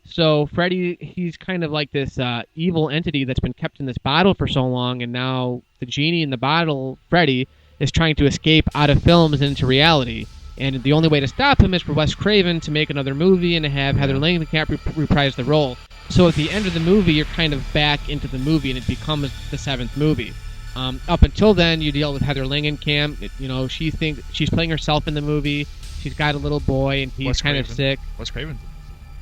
So Freddy, he's kind of like this evil entity that's been kept in this bottle for so long, and now the genie in the bottle, Freddy, is trying to escape out of films and into reality. And the only way to stop him is for Wes Craven to make another movie and to have Heather Langenkamp reprise the role. So at the end of the movie, you're kind of back into the movie, and it becomes the 7th movie. Up until then, you deal with Heather Langenkamp. She thinks she's playing herself in the movie. She's got a little boy, and he's kind of sick. Wes Craven.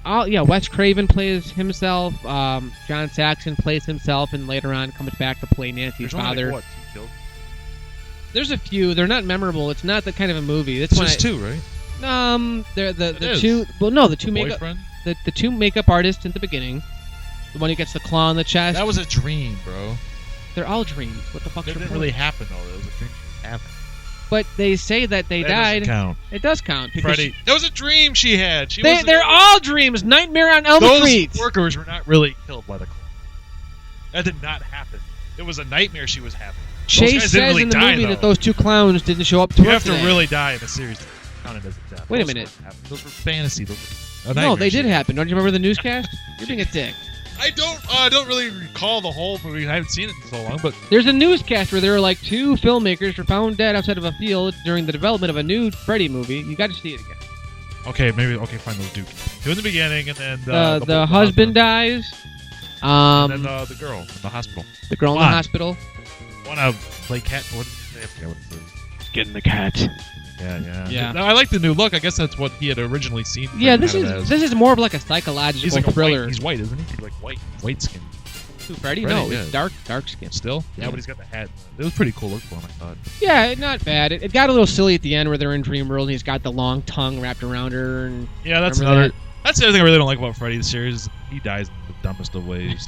Oh yeah, Wes Craven plays himself. John Saxon plays himself, and later on comes back to play Nancy's father. Only, 2 kills? There's a few. They're not memorable. It's not the kind of a movie. It's just 2, right? The two. Well, no, the two makeup. Boyfriend? The 2 makeup artists at the beginning. The one who gets the claw on the chest. That was a dream, bro. They're all dreams. What the fuck? It didn't really happen though. It was a dream she was having. But they say that they died. Doesn't count. It does count. Freddy. That was a dream she had. They're all dreams. Nightmare on Elm Street. Those workers were not really killed by the claw. That did not happen. It was a nightmare she was having. Chase says in the movie that those 2 clowns didn't show up to work. You have to really die in the series to count it as a death. Wait a minute. Those were fantasy. No, they did happen. Don't you remember the newscast? You're being a dick. I don't really recall the whole movie. I haven't seen it in so long, but There's a newscast where there were like 2 filmmakers were found dead outside of a field during the development of a new Freddy movie. You got to see it again. okay, fine. Those do in the beginning, and then The husband dies. and then the girl in the hospital. The girl in the hospital. Want to play cat? What? I forget what it says. Getting the cat. Yeah. No, I like the new look. I guess that's what he had originally seen. Yeah, this is more of like a psychological He's like thriller. He's white, isn't he? He's like white skin. Who, Freddy? Freddy, No, yeah. he's dark skin. Still? Yeah, but he's got the hat. It was pretty cool look for him, I thought. Yeah, not bad. It got a little silly at the end where they're in Dream World and he's got the long tongue wrapped around her. And yeah, that's remember another. That's the other thing I really don't like about Freddy the series. He dies in the dumbest of ways.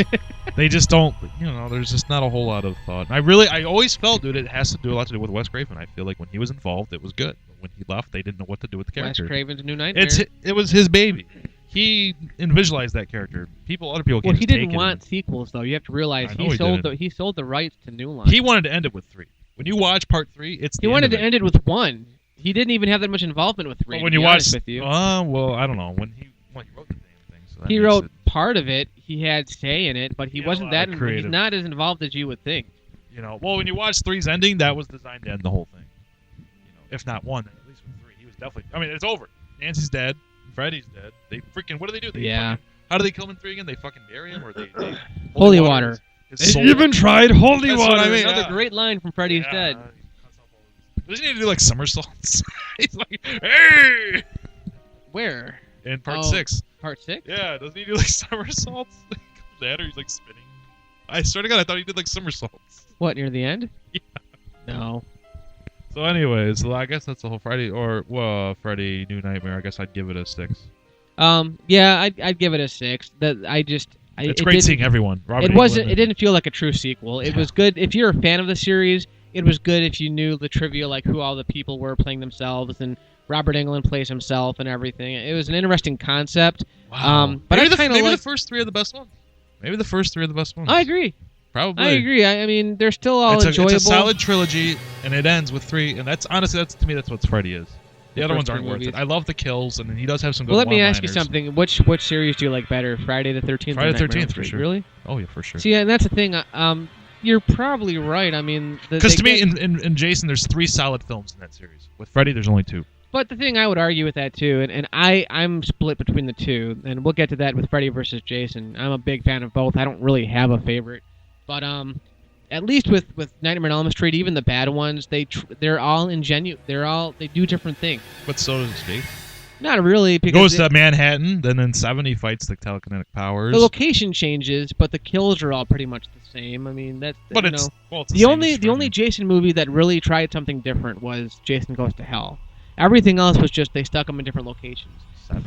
They just don't, there's just not a whole lot of thought. I always felt, dude, it has to do a lot to do with Wes Craven. I feel like when he was involved, it was good. But when he left, they didn't know what to do with the character. Wes Craven's New Nightmare. It was his baby. He visualized that character. Other people. Well, he didn't want sequels, though. You have to realize he sold the rights to New Line. He wanted to end it with 3. When you watch part 3, he wanted to end it with 1. He didn't even have that much involvement with 3. But when you watch, with you. well, I don't know. When he wrote the damn thing, so he wrote part of it. He had say in it, but he wasn't that. He's not as involved as you would think. Well, when you watch 3's ending, that was designed to end the whole thing. If not 1, then at least with 3, he was definitely. I mean, it's over. Nancy's dead. Freddy's dead. They freaking. What do they do? How do they kill him in 3 again? They fucking bury him, or they holy water. They even tried holy water. I mean, another great line from Freddy's Dead. Doesn't he need to do like somersaults? He's like, hey! Where? In part 6. Part 6? Yeah, doesn't he do like somersaults? He comes at her, he's like spinning. I swear to God, I thought he did like somersaults. What, near the end? Yeah. No. So anyways, I guess that's the whole Friday, Freddy New Nightmare. I guess I'd give it a 6. Yeah, I'd give it a 6. It's great seeing everyone. It didn't feel like a true sequel. It was good if you're a fan of the series. It was good if you knew the trivia, like who all the people were playing themselves, and Robert Englund plays himself and everything. It was an interesting concept. Wow. But maybe the first 3 are the best ones. Maybe the first 3 are the best ones. I agree. Probably. I agree. I mean, they're still all enjoyable. It's a solid trilogy, and it ends with 3. And that's honestly, to me, that's what Freddy is. The other ones aren't worth it. I love the kills, and he does have some good one-liners. Well, let me ask you something. something. Which series do you like better, Friday the 13th? Friday the 13th, for sure. Really? Oh yeah, for sure. See, and that's the thing. You're probably right. I mean, because to me, in Jason, there's 3 solid films in that series. With Freddy, there's only 2. But the thing I would argue with that too, and I'm split between the 2, and we'll get to that with Freddy versus Jason. I'm a big fan of both. I don't really have a favorite, but at least with Nightmare on Elm Street, even the bad ones, they're all ingenuous. They do different things. But so does Jake. Not really. He goes to Manhattan, then in 7 he fights the telekinetic powers. The location changes, but the kills are all pretty much the same. I mean, it's the only Jason movie that really tried something different was Jason Goes to Hell. Everything else was just they stuck them in different locations.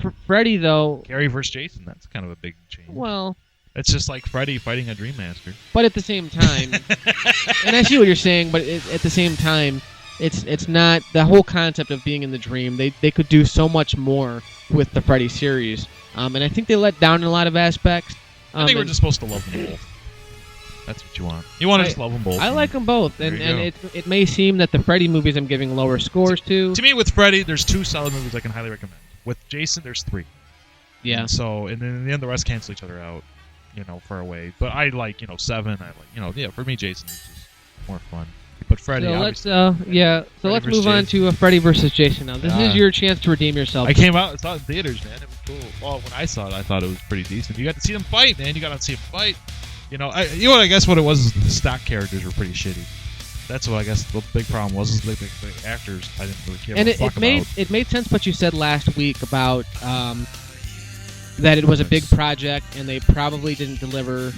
For Freddy, though, Gary versus Jason, that's kind of a big change. Well, it's just like Freddy fighting a Dream Master. But at the same time, and I see what you're saying, but at the same time, it's not the whole concept of being in the dream. They could do so much more with the Freddy series, and I think they let down in a lot of aspects. I think we're just supposed to love them both. That's what you want. You want to just love them both. I like them both, and it may seem that the Freddy movies I'm giving lower scores to. To me, with Freddy, there's 2 solid movies I can highly recommend. With Jason, there's 3. Yeah. And then in the end, the rest cancel each other out, far away. But I like, 7. I like, for me, Jason is just more fun. But Freddy, so let's move on to Freddy versus Jason now. This is your chance to redeem yourself. I saw it in theaters, man. It was cool. Well, when I saw it, I thought it was pretty decent. You got to see them fight, man. You got to see them fight. I guess what it was is the stock characters were pretty shitty. That's what I guess the big problem was. Is the actors I didn't really care. And about. It made sense what you said last week about that it was a big project and they probably didn't deliver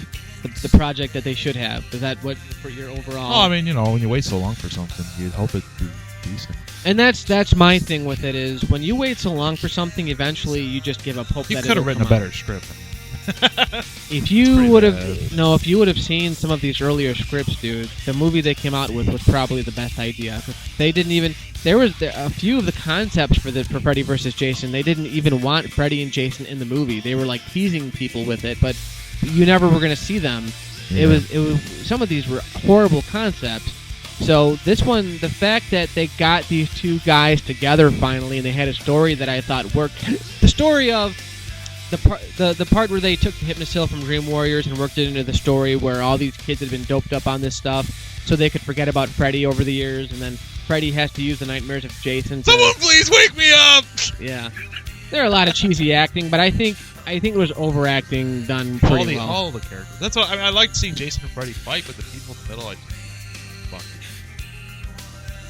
the project that they should have. Is that what for your overall? Oh, I mean, when you wait so long for something, you'd hope it be decent. And that's my thing with it is when you wait so long for something, eventually you just give up hope. You could have written a better script. If you would have seen some of these earlier scripts, dude, the movie they came out with was probably the best idea. They didn't even. There was a few of the concepts for Freddy versus Jason. They didn't even want Freddy and Jason in the movie. They were like teasing people with it, but you never were going to see them. Yeah. It was some of these were horrible concepts. So this one, the fact that they got these 2 guys together finally and they had a story that I thought worked. The story of the part where they took the Hypnosil from Dream Warriors and worked it into the story where all these kids had been doped up on this stuff so they could forget about Freddy over the years, and then Freddy has to use the nightmares of Jason. Someone please wake me up! Yeah. There are a lot of cheesy acting, but I think it was overacting done pretty well. All the characters. That's what I liked seeing Jason and Freddy fight, but the people in the middle, fuck.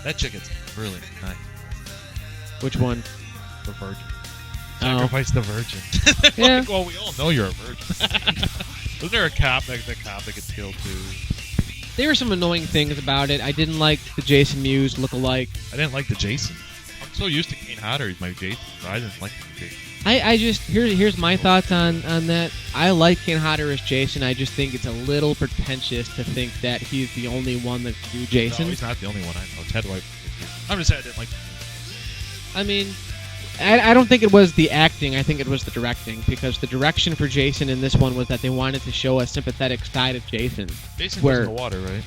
That chick is really nice. Which one? The Virgin. Sacrifice the Virgin. Yeah. Well, we all know you're a virgin. Was there a cop that gets killed too? There were some annoying things about it. I didn't like the Jason Mewes look-alike. I didn't like the Jason. I'm so used to Kane Hodder as my Jason, but I didn't like the Jason. I just here's my thoughts on that. I like Kane Hodder as Jason. I just think it's a little pretentious to think that he's the only one that can do Jason. No, he's not the only one I know. Ted White. I'm just saying I didn't like. I mean, I don't think it was the acting. I think it was the directing, because the direction for Jason in this one was that they wanted to show a sympathetic side of Jason. Jason goes in the water, right?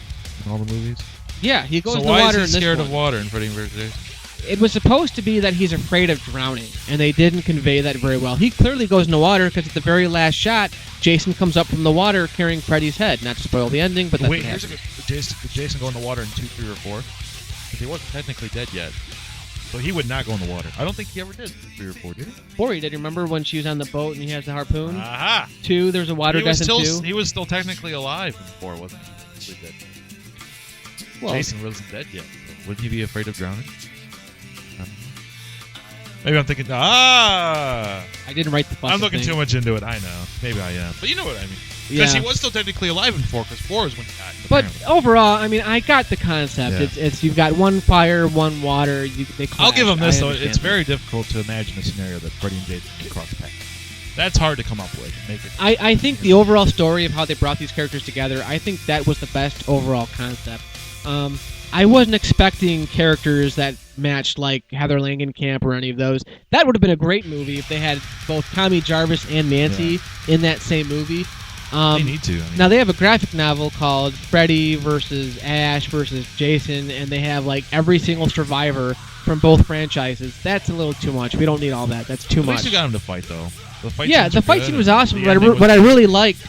In all the movies. Yeah, he goes in the water. water. So why is he scared of water in Freddy vs. Jason? It was supposed to be that he's afraid of drowning, and they didn't convey that very well. He clearly goes in the water because at the very last shot, Jason comes up from the water carrying Freddy's head. Not to spoil the ending, but that's wait, here's a good. Did Jason go in the water in 2, 3, or 4? Because he wasn't technically dead yet. So he would not go in the water. I don't think he ever did 3 or 4, did he? 4 he did. Remember when she was on the boat and he has the harpoon? Aha! 2, there's a water death in 2. He was still technically alive in 4, wasn't he? Dead. Well, Jason wasn't dead yet. So wouldn't he be afraid of drowning? Maybe I'm thinking, I didn't write the fucking I'm looking thing. too much into it. I know. Maybe I am. But you know what I mean. Because he was still technically alive in 4, because 4 is when he died. But overall, I mean, I got the concept. Yeah. It's you've got one fire, one water. They clash. I'll give him this, though. It's very difficult to imagine a scenario that Freddy and Jason can cross paths. That's hard to come up with. Make it. I think the overall story of how they brought these characters together, I think that was the best overall concept. I wasn't expecting characters that matched like Heather Langenkamp or any of those. That would have been a great movie if they had both Tommy Jarvis and Nancy in that same movie. They need to. Now they have a graphic novel called Freddy versus Ash versus Jason, and they have like every single survivor from both franchises. That's a little too much. We don't need all that. That's too much. At least you got him to fight, though. The fight scene was awesome. But what I really liked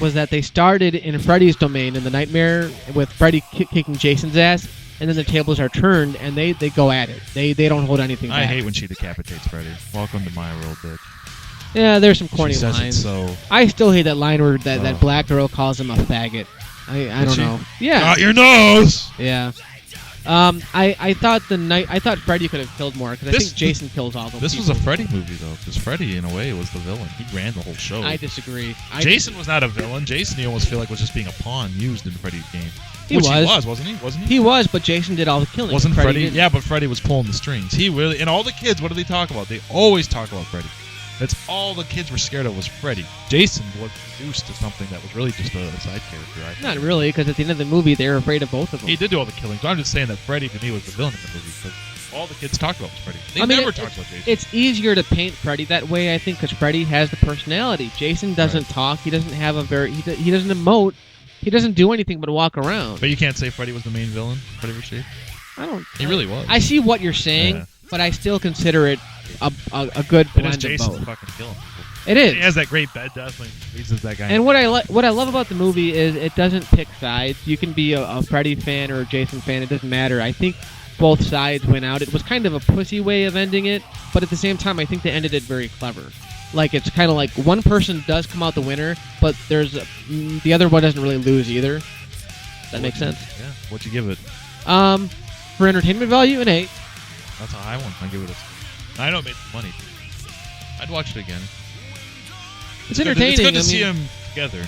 was that they started in Freddy's domain in the nightmare with Freddy kicking Jason's ass, and then the tables are turned and they go at it. They don't hold anything back. I hate when she decapitates Freddy. Welcome to my world, bitch. Yeah, there's some corny she says lines. It so... I still hate that line where that black girl calls him a faggot. I don't know. Yeah. Got your nose. Yeah. I thought Freddy could have killed more because I think Jason kills all the This was a Freddy movie though, because Freddy in a way was the villain. He ran the whole show. I disagree. Jason was not a villain. Jason, you almost feel like was just being a pawn used in Freddy's game. He was, wasn't he? He was, but Jason did all the killing. Wasn't Freddy? Didn't. Yeah, but Freddy was pulling the strings. He really, and all the kids. What do they talk about? They always talk about Freddy. That's all the kids were scared of was Freddy. Jason was reduced to something that was really just a side character. I think. Not really, because at the end of the movie, they were afraid of both of them. He did do all the killing, but I'm just saying that Freddy to me was the villain in the movie because all the kids talked about was Freddy. They never talked about Jason. It's easier to paint Freddy that way, I think, because Freddy has the personality. Jason doesn't talk. He doesn't have a very. He doesn't emote. He doesn't do anything but walk around. But you can't say Freddy was the main villain. Freddy vs. Jason. I don't. He really was. I see what you're saying, but I still consider it a good blend of Jason both. fucking killing people. It is. He has that great bed death when he freezes that guy. And what I love about the movie is it doesn't pick sides. You can be a Freddy fan or a Jason fan. It doesn't matter. I think both sides went out. It was kind of a pussy way of ending it, but at the same time, I think they ended it very clever. Like, it's kind of like one person does come out the winner, but there's the other one doesn't really lose either. That makes sense? Yeah. What'd you give it? For entertainment value, an 8. That's a high one. I give it a. I know it made some money. I'd watch it again. It's entertaining. It's good to see them together.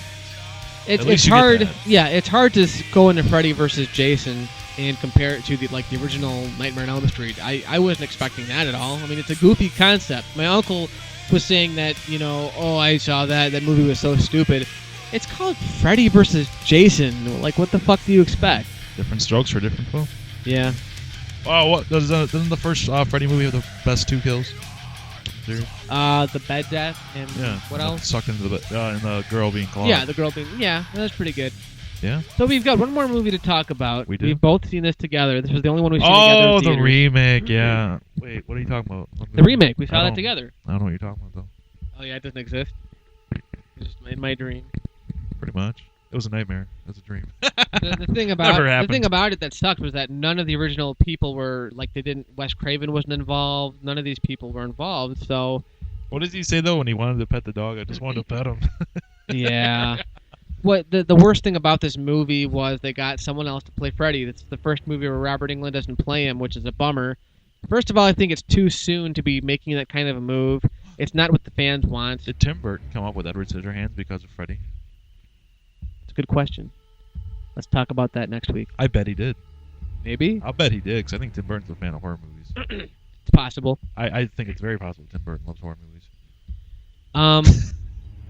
It's hard. Yeah, it's hard to go into Freddy versus Jason and compare it to the original Nightmare on Elm Street. I wasn't expecting that at all. I mean, it's a goofy concept. My uncle was saying that, I saw that movie was so stupid. It's called Freddy versus Jason. Like, what the fuck do you expect? Different strokes for different folks. Yeah. Oh, what doesn't the first Freddy movie have the best 2 kills? The bed death and what else? Sucked into the and the girl being clawed. Yeah, the girl being that's pretty good. Yeah. So we've got one more movie to talk about. We do. We've both seen this together. This was the only one we've seen together. Oh, the remake. Yeah. Wait, what are you talking about? The remake. We saw that together. I don't know what you're talking about though. Oh yeah, it doesn't exist. It's just in my dream. Pretty much. It was a nightmare. It was a dream. The thing Never about happened. it that sucked was that none of the original people were like they didn't. Wes Craven wasn't involved. None of these people were involved. So What does he say though when he wanted to pet the dog? I just wanted to pet him. yeah. What the worst thing about this movie was they got someone else to play Freddy. It's the first movie where Robert Englund doesn't play him, which is a bummer. First of all, I think it's too soon to be making that kind of a move. It's not what the fans want. Did Tim Burton come up with Edward Scissorhands because of Freddy? It's a good question. Let's talk about that next week. I bet he did. Maybe? I'll bet he did, because I think Tim Burton's a fan of horror movies. It's possible. I think it's very possible Tim Burton loves horror movies.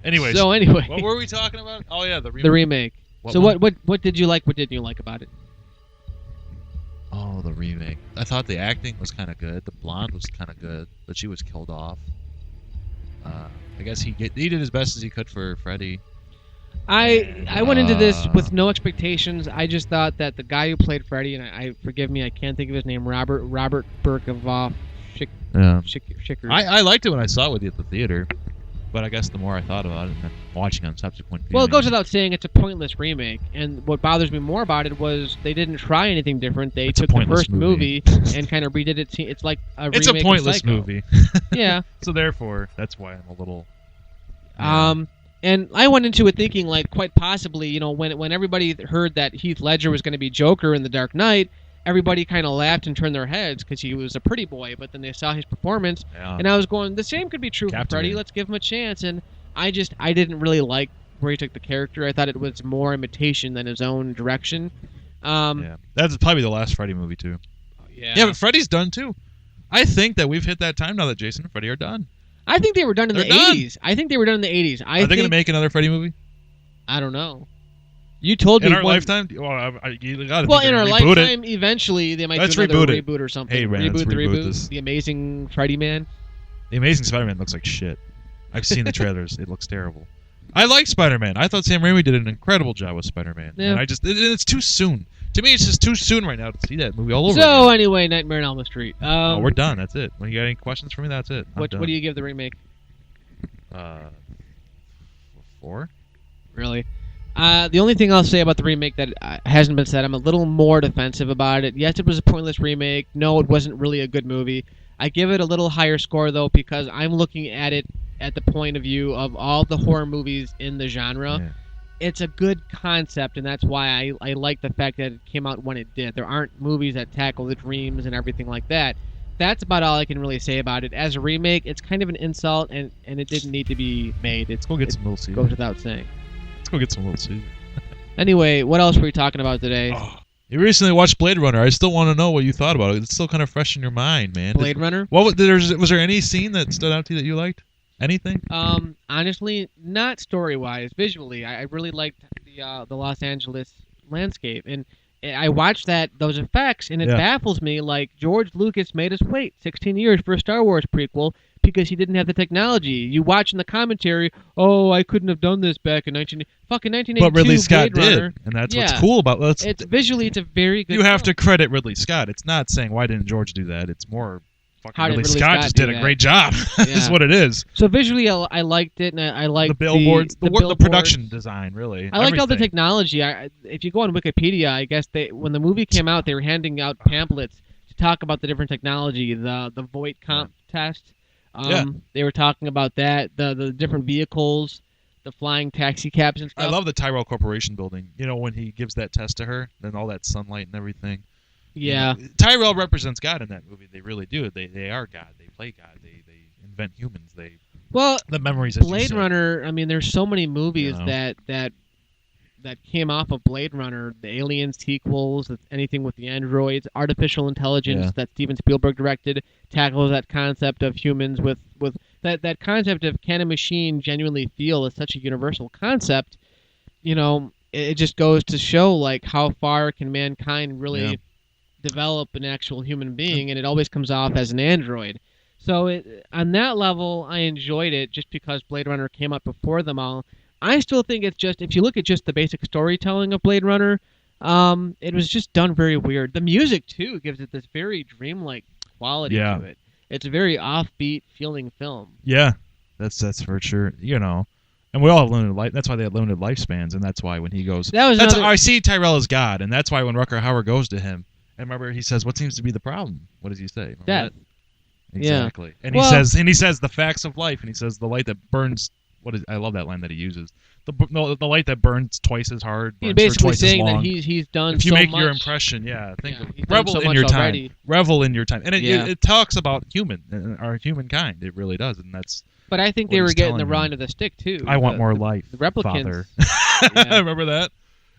Anyways. So anyway. What were we talking about? Oh, yeah, the remake. The remake. What So one? what did you like? What didn't you like about it? Oh, the remake. I thought the acting was kind of good. The blonde was kind of good, but she was killed off. I guess he did as best as he could for Freddy. I went into this with no expectations. I just thought that the guy who played Freddy, and I forgive me, I can't think of his name, Robert Burkovoff. Yeah. Schickers. I liked it when I saw it with you at the theater, but I guess the more I thought about it and then watching on subsequent Well, it goes viewings- without saying it's a pointless remake, and what bothers me more about it was they didn't try anything different. They It's a took the pointless first movie. and kind of redid it. It's like a It's a remake of pointless Psycho. movie. Yeah. So therefore, that's why I'm a little... And I went into it thinking, like, quite possibly, you know, when everybody heard that Heath Ledger was going to be Joker in The Dark Knight, everybody kind of laughed and turned their heads because he was a pretty boy. But then they saw his performance, Yeah. and I was going, the same could be true for Freddy. Captivating. Let's give him a chance. And I didn't really like where he took the character. I thought it was more imitation than his own direction. Yeah. That's probably the last Freddy movie, too. Yeah. Yeah, but Freddy's done, too. I think that we've hit that time now that Jason and Freddy are done. I think they were done in They're the done. 80s. I think they were done in the 80s. Are they going to make another Freddy movie? I don't know. You told me In our one- lifetime? Well, you gotta Well, think in they're our gonna reboot lifetime, eventually they might Let's do another reboot it. reboot or something. Hey, man, let's the reboot reboot. this. The Amazing Freddy Man. It. The Amazing Spider-Man looks like shit. I've seen the trailers. It looks terrible. I like Spider-Man. I thought Sam Raimi did an incredible job with Spider-Man. Yeah. And it's too soon. To me, it's just too soon right now to see that movie all over So again. anyway, Nightmare on Elm Street. Oh, we're done. That's it. When you got any questions for me, that's it. I'm What done. do you give the remake? 4? Really? The only thing I'll say about the remake that hasn't been said, I'm a little more defensive about it. Yes, it was a pointless remake. No, it wasn't really a good movie. I give it a little higher score, though, because I'm looking at it at the point of view of all the horror movies in the genre. Yeah. It's a good concept, and that's why I like the fact that it came out when it did. There aren't movies that tackle the dreams and everything like that. That's about all I can really say about it. As a remake, it's kind of an insult, and it didn't need to be made. Let's go get some Little Caesar. Goes without saying. Let's go get some Little Caesar. Anyway, what else were we talking about today? Oh, you recently watched Blade Runner. I still want to know what you thought about it. It's still kind of fresh in your mind, man. Blade Runner? Was there any scene that stood out to you that you liked? Anything? Honestly, not story-wise. Visually, I really liked the Los Angeles landscape, and I watched those effects, and it baffles me. Like George Lucas made us wait 16 years for a Star Wars prequel because he didn't have the technology. You watch in the commentary, oh, I couldn't have done this back in 1982. But Ridley Scott Blade Runner. did, and that's what's cool about it. It's visually, it's a very good. You have film. to credit Ridley Scott. It's not saying why didn't George do that. It's more fucking How did Ridley Ridley Scott Scott just do did a that? great job. Yeah. Is what it is. So visually, I liked it, and I liked The billboards, the billboards. production design, really. I like all the everything. technology. If you go on Wikipedia, I guess when the movie came out, they were handing out pamphlets to talk about the different technology, the Voight comp test. They were talking about that, the different vehicles, the flying taxi cabs and stuff. I love the Tyrell Corporation building. You know, when he gives that test to her, then all that sunlight and everything. Yeah. You know, Tyrell represents God in that movie. They really do. They are God. They play God. They invent humans. The memories. As you Blade said. Runner. I mean, there's so many movies You know. that came off of Blade Runner, the Alien sequels, anything with the androids, artificial intelligence that Steven Spielberg directed, tackles that concept of humans with that concept of can a machine genuinely feel is such a universal concept. You know, it just goes to show like how far can mankind really develop an actual human being, and it always comes off as an android. So on that level, I enjoyed it just because Blade Runner came out before them all. I still think it's just, if you look at just the basic storytelling of Blade Runner, it was just done very weird. The music, too, gives it this very dreamlike quality to it. It's a very offbeat feeling film. Yeah. That's for sure. You know, and we all have limited life. That's why they have limited lifespans, and that's why when he goes, I see Tyrell as God, and that's why when Rutger Hauer goes to him, and remember he says, "What seems to be the problem?" What does he say? Death. Exactly. Yeah. And he says the facts of life, and he says the light that burns. I love that line that he uses. The light that burns twice as hard. He's basically twice saying as long. that he's done. If you so make much. your impression, he's revel done so in your much time. already. Revel in your time, and it talks about our humankind. It really does, and that's. But I think they were getting the raw end of the stick too. I want more life. The replicants. Father. Remember that?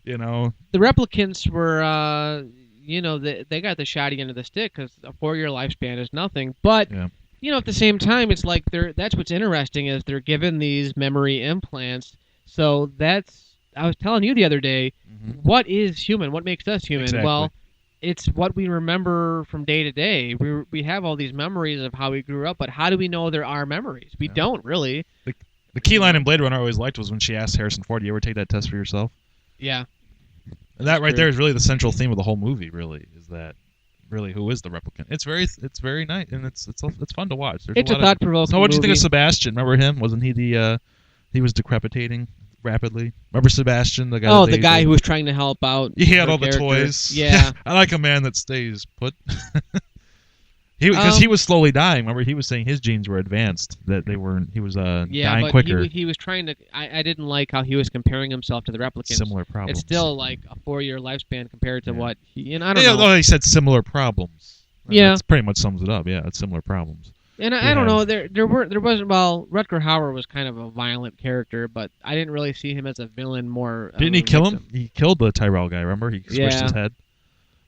You know. The replicants were, they got the shoddy end of the stick because a 4-year lifespan is nothing. But at the same time, it's like that's what's interesting is they're given these memory implants. So I was telling you the other day, what is human? What makes us human? Exactly. Well, it's what we remember from day to day. We have all these memories of how we grew up, but how do we know there are memories? We don't really. The key line in Blade Runner I always liked was when she asked Harrison Ford, "Do you ever take that test for yourself?" Yeah. And that right there is really the central theme of the whole movie. Really, is that really who is the replicant? It's very nice and it's fun to watch. It's a thought-provoking. So what did you think of movie. Sebastian? Remember him? Wasn't he he was decrepitating rapidly? Remember Sebastian, the guy? Oh, the guy who was trying to help out. He had all character. the toys. Yeah. I like a man that stays put. Because he was slowly dying. Remember, he was saying his genes were advanced, that they weren't. He was dying quicker. He was trying to. I didn't like how he was comparing himself to the replicants. Similar problems. It's still like a 4-year lifespan compared to what he. And I don't know. No, he said similar problems. Yeah, that pretty much sums it up. Yeah, it's similar problems. And I don't know. There wasn't. Well, Rutger Hauer was kind of a violent character, but I didn't really see him as a villain. More. Didn't he kill him? He killed the Tyrell guy. Remember, he squished his head.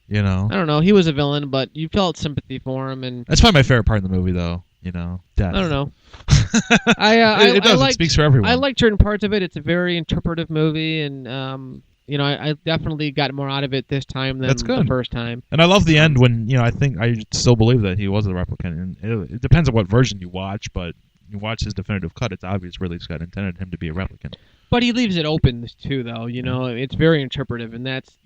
You know. I don't know. He was a villain, but you felt sympathy for him, and that's probably my favorite part of the movie, though. Death. I don't know. It speaks for everyone. I like certain parts of it. It's a very interpretive movie, and I definitely got more out of it this time than the first time. And I love the end when I think I still believe that he was a replicant. And it depends on what version you watch, but you watch his definitive cut. It's obvious Ridley Scott intended him to be a replicant. But he leaves it open too, though. It's very interpretive, and that's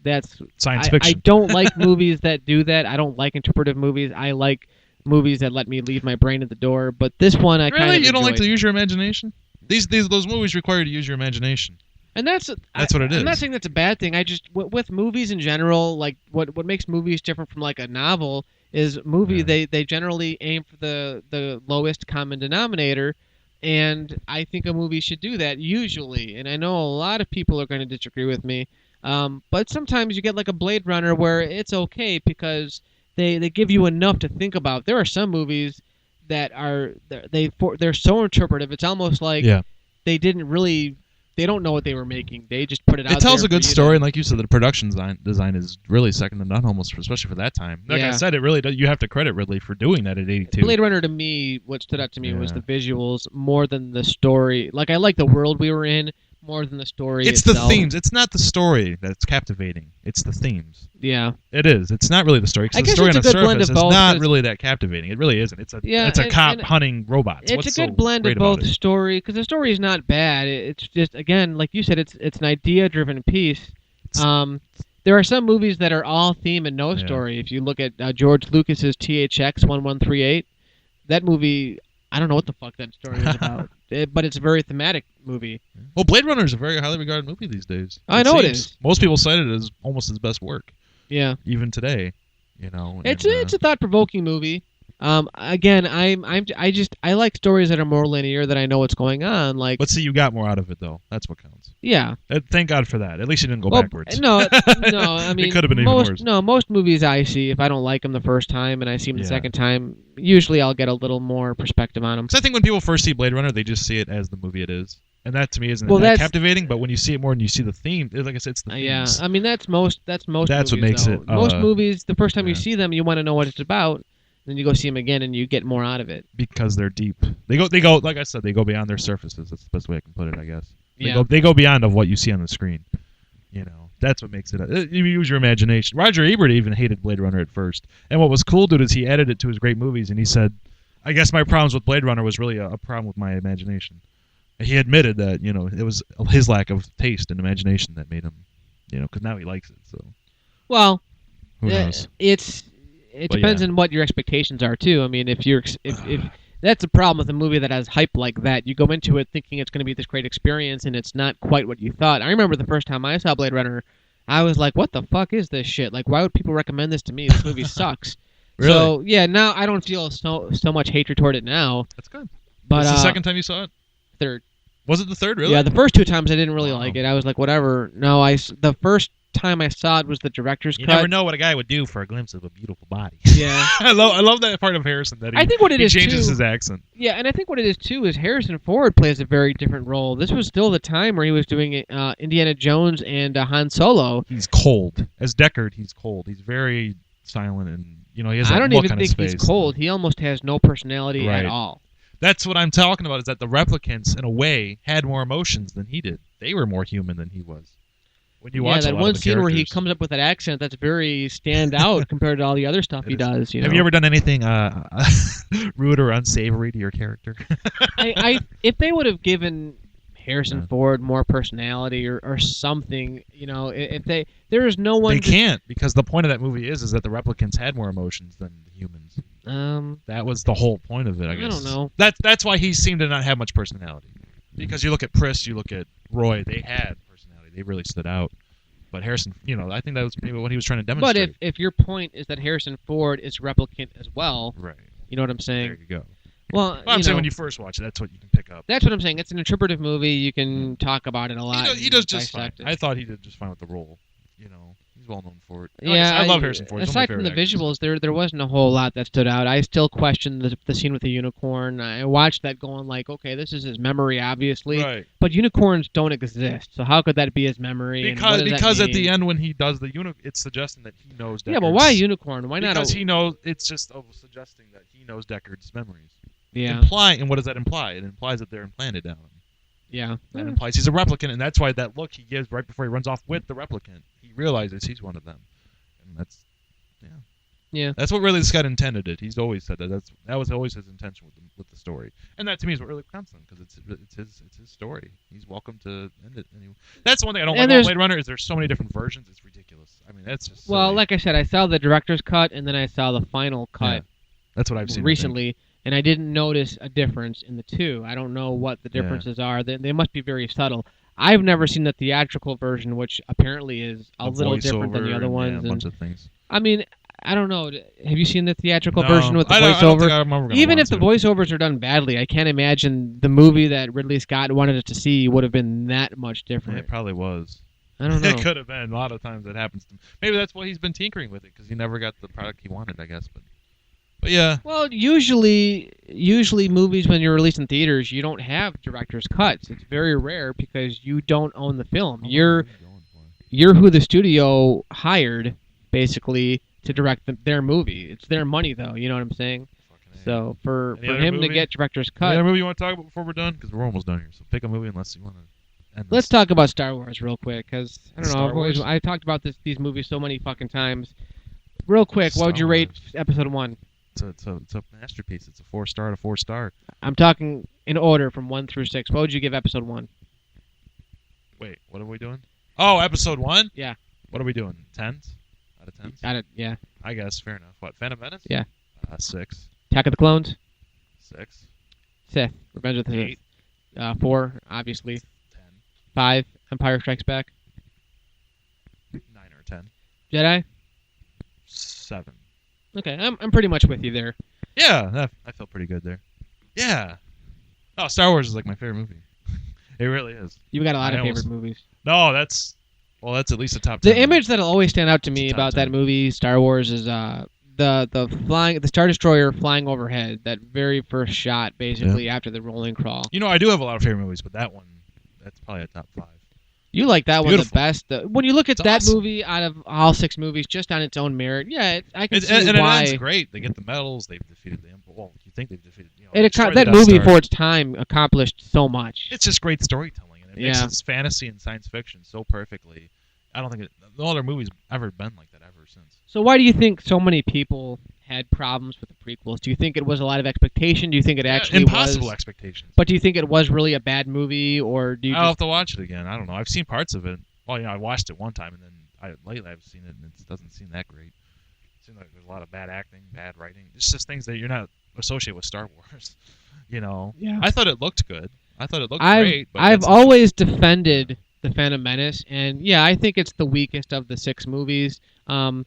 science fiction. I don't like movies that do that. I don't like interpretive movies. I like movies that let me leave my brain at the door. But this one, I really kind of you don't enjoyed. like to use your imagination. Those movies require you to use your imagination. And that's what it is. I'm not saying that's a bad thing. I just with movies in general, like what makes movies different from like a novel is they generally aim for the lowest common denominator. And I think a movie should do that usually. And I know a lot of people are going to disagree with me. But sometimes you get like a Blade Runner where it's okay because they give you enough to think about. There are some movies that they're so interpretive. It's almost like they don't know what they were making. They just put it out there. It tells a good story, and like you said, the production design is really second to none, almost, especially for that time. Like I said, it really does. You have to credit Ridley for doing that at 82. Blade Runner, to me, what stood out to me was the visuals more than the story. Like, I like the world we were in more than the story itself. The themes. It's not the story that's captivating. It's the themes. Yeah. It is. It's not really the story. Because the story on the surface is not really that captivating. It really isn't. It's a cop hunting robots. It's a good blend of both story, because the story is not bad. It's just, again, like you said, it's an idea-driven piece. There are some movies that are all theme and no story. If you look at George Lucas's THX 1138, that movie, I don't know what the fuck that story is about. But it's a very thematic movie. Well, Blade Runner is a very highly regarded movie these days. I know it is. Most people cite it as almost his best work. Yeah. Even today, It's a thought-provoking movie. Again, I like stories that are more linear, that I know what's going on. Like, let's see, you got more out of it though. That's what counts. Yeah. Thank God for that. At least you didn't go backwards. No. I mean, it could have been even worse. No, most movies I see, if I don't like them the first time and I see them the second time, usually I'll get a little more perspective on them. Because I think when people first see Blade Runner, they just see it as the movie it is. And that to me isn't that captivating, but when you see it more and you see the theme, like I said, it's the themes. Yeah, I mean that's most That's movies, what makes it. Most movies, the first time you see them, you want to know what it's about. Then you go see them again, and you get more out of it because they're deep. They go. Like I said, they go beyond their surfaces. That's the best way I can put it, I guess. They go beyond of what you see on the screen. That's what makes it. You use your imagination. Roger Ebert even hated Blade Runner at first, and what was cool, dude, is he added it to his great movies, and he said, "I guess my problems with Blade Runner was really a problem with my imagination." He admitted that it was his lack of taste and imagination that made him, because now he likes it. So, well, who knows? It depends on what your expectations are too. I mean, if That's a problem with a movie that has hype like that. You go into it thinking it's going to be this great experience, and it's not quite what you thought. I remember the first time I saw Blade Runner, I was like, "What the fuck is this shit? Like, why would people recommend this to me? This movie sucks." Really? So yeah, now I don't feel so much hatred toward it now. That's good. But It's the second time you saw it? third. Was it the third, really? Yeah, the first two times I didn't really Wow. like it. I was like, whatever. No, the first time I saw it was the director's You cut. never know what a guy would do for a glimpse of a beautiful body. Yeah. I love that part of Harrison that I think what it he is changes too, his accent. Yeah, and I think what it is too is Harrison Ford plays a very different role. This was still the time where he was doing Indiana Jones and Han Solo. He's cold. As Deckard, he's cold. He's very silent, and he has that I don't look even on his think he's face. cold. He almost has no personality Right. at all. That's what I'm talking about, is that the replicants, in a way, had more emotions than he did. They were more human than he was. When you watch that a lot one of the scene where he characters. comes up with that accent that's very stand out compared to all the other stuff he does. Have you ever done anything rude or unsavory to your character? If they would have given Harrison Ford more personality or something, if there is no one. They can't, because the point of that movie is that the replicants had more emotions than the humans. That was the whole point of it, I guess. I don't know. That's why he seemed to not have much personality. Because you look at Pris, you look at Roy, they had personality. They really stood out. But Harrison, I think that was maybe what he was trying to demonstrate. But if your point is that Harrison Ford is replicant as well, right. You know what I'm saying? There you go. Well, I'm saying when you first watch it, that's what you can pick up. That's what I'm saying. It's an interpretive movie. You can talk about it a lot. He does just fine. It. I thought he did just fine with the role. He's well known for it. Yeah, I love Harrison Ford. Aside from the visuals, there wasn't a whole lot that stood out. I still question the scene with the unicorn. I watched that going like, okay, this is his memory, obviously. Right. But unicorns don't exist, so how could that be his memory? Because at the end when he does the it's suggesting that he knows Deckard's. Yeah, but why a unicorn? Why not? Because he knows. It's just suggesting that he knows Deckard's memories. Yeah. And what does that imply? It implies that they're implanted on him. Yeah. That implies he's a replicant, and that's why that look he gives right before he runs off with the replicant. He realizes he's one of them, and that's, yeah. That's what really Scott intended it. He's always said that. That was always his intention with the story, and that to me is what really counts him, because it's his story. He's welcome to end it. Anyway. That's one thing I don't like about Blade Runner is there's so many different versions. It's ridiculous. I mean, that's just well, silly. like I said, I saw the director's cut, and then I saw the final cut. Yeah. That's what I've seen recently. And I didn't notice a difference in the two. I don't know what the differences are. They must be very subtle. I've never seen the theatrical version, which apparently is a little different than the other ones. Yeah, a bunch of things. I mean, I don't know. Have you seen the theatrical No, version with the I don't voiceover? think I'm ever gonna Even want if the to. voiceovers are done badly, I can't imagine the movie that Ridley Scott wanted us to see would have been that much different. It probably was. I don't know. It could have been. A lot of times that happens to him. Maybe that's why he's been tinkering with it, because he never got the product he wanted, I guess. But yeah. Well, usually movies when you're released in theaters, you don't have director's cuts. It's very rare because you don't own the film. You're who the studio hired, basically, to direct their movie. It's their money, though. You know what I'm saying? So for him to get director's cut. Any other movie you want to talk about before we're done? Because we're almost done here. So pick a movie unless you want to end this. Let's talk about Star Wars real quick, because I don't Star know. Wars? I talked about these movies so many fucking times. Real quick, what would you rate Episode 1? It's a masterpiece. It's a 4-star out of 4-star. I'm talking in order from 1 through 6. What would you give Episode 1? Wait, what are we doing? Oh, Episode 1? Yeah. What are we doing? 10s? Out of 10s? Yeah. I guess, fair enough. What, Phantom Menace? Yeah. 6. Attack of the Clones? 6. Sith. Revenge of the Sith. 8. 4, obviously. 10. 5, Empire Strikes Back. 9 or 10. Jedi? 7. Okay, I'm pretty much with you there. Yeah, I felt pretty good there. Yeah. Oh, Star Wars is like my favorite movie. It really is. You've got a lot of favorite movies. No, that's at least a top 10. The image that'll always stand out to me about that movie, Star Wars, is the Star Destroyer flying overhead. That very first shot, basically after the rolling crawl. I do have a lot of favorite movies, but that one, that's probably a top 5. You like that one the best. When you look at that awesome. movie out of all 6 movies, just on its own merit, I can see and why. it ends great. They get the medals. They've defeated the Empire. Well, you think they've defeated. That movie for its time accomplished so much. It's just great storytelling, and it mixes fantasy and science fiction so perfectly. I don't think no other movie's ever been like that ever since. So why do you think so many people had problems with the prequels? Do you think it was a lot of expectation? Do you think it actually impossible expectations? But do you think it was really a bad movie, or do you? I'll have to watch it again. I don't know. I've seen parts of it. Well, I watched it one time, and then lately I've seen it, and it doesn't seem that great. It seems like there's a lot of bad acting, bad writing. It's just things that you're not associate with Star Wars. You know, Yeah. I thought it looked good. I thought it looked I've great. But I've that's- always defended the Phantom Menace, and yeah, I think it's the weakest of the 6 movies. I'm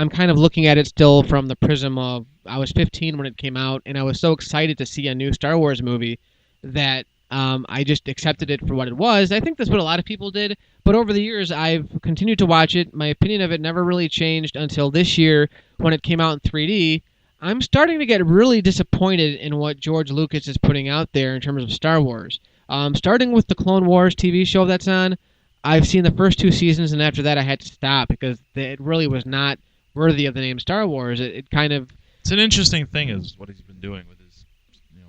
kind of looking at it still from the prism of I was 15 when it came out, and I was so excited to see a new Star Wars movie that I just accepted it for what it was. I think that's what a lot of people did, but over the years I've continued to watch it. My opinion of it never really changed until this year when it came out in 3D. I'm starting to get really disappointed in what George Lucas is putting out there in terms of Star Wars. Starting with the Clone Wars TV show that's on, I've seen the first 2 seasons, and after that I had to stop because it really was not worthy of the name Star Wars. It kind of... It's an interesting thing is what he's been doing with his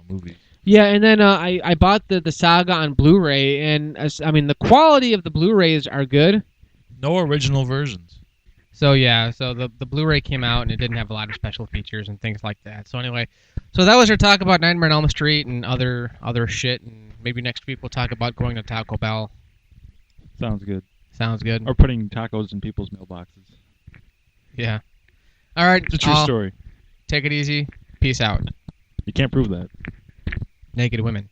movies. Yeah, and then I bought the Saga on Blu-ray, and the quality of the Blu-rays are good. No original versions. So yeah, so the Blu-ray came out and it didn't have a lot of special features and things like that. So anyway, so that was our talk about Nightmare on Elm Street and other shit, and maybe next week we'll talk about going to Taco Bell. Sounds good. Sounds good. Or putting tacos in people's mailboxes. Yeah. All right. It's a true story. Take it easy. Peace out. You can't prove that. Naked women.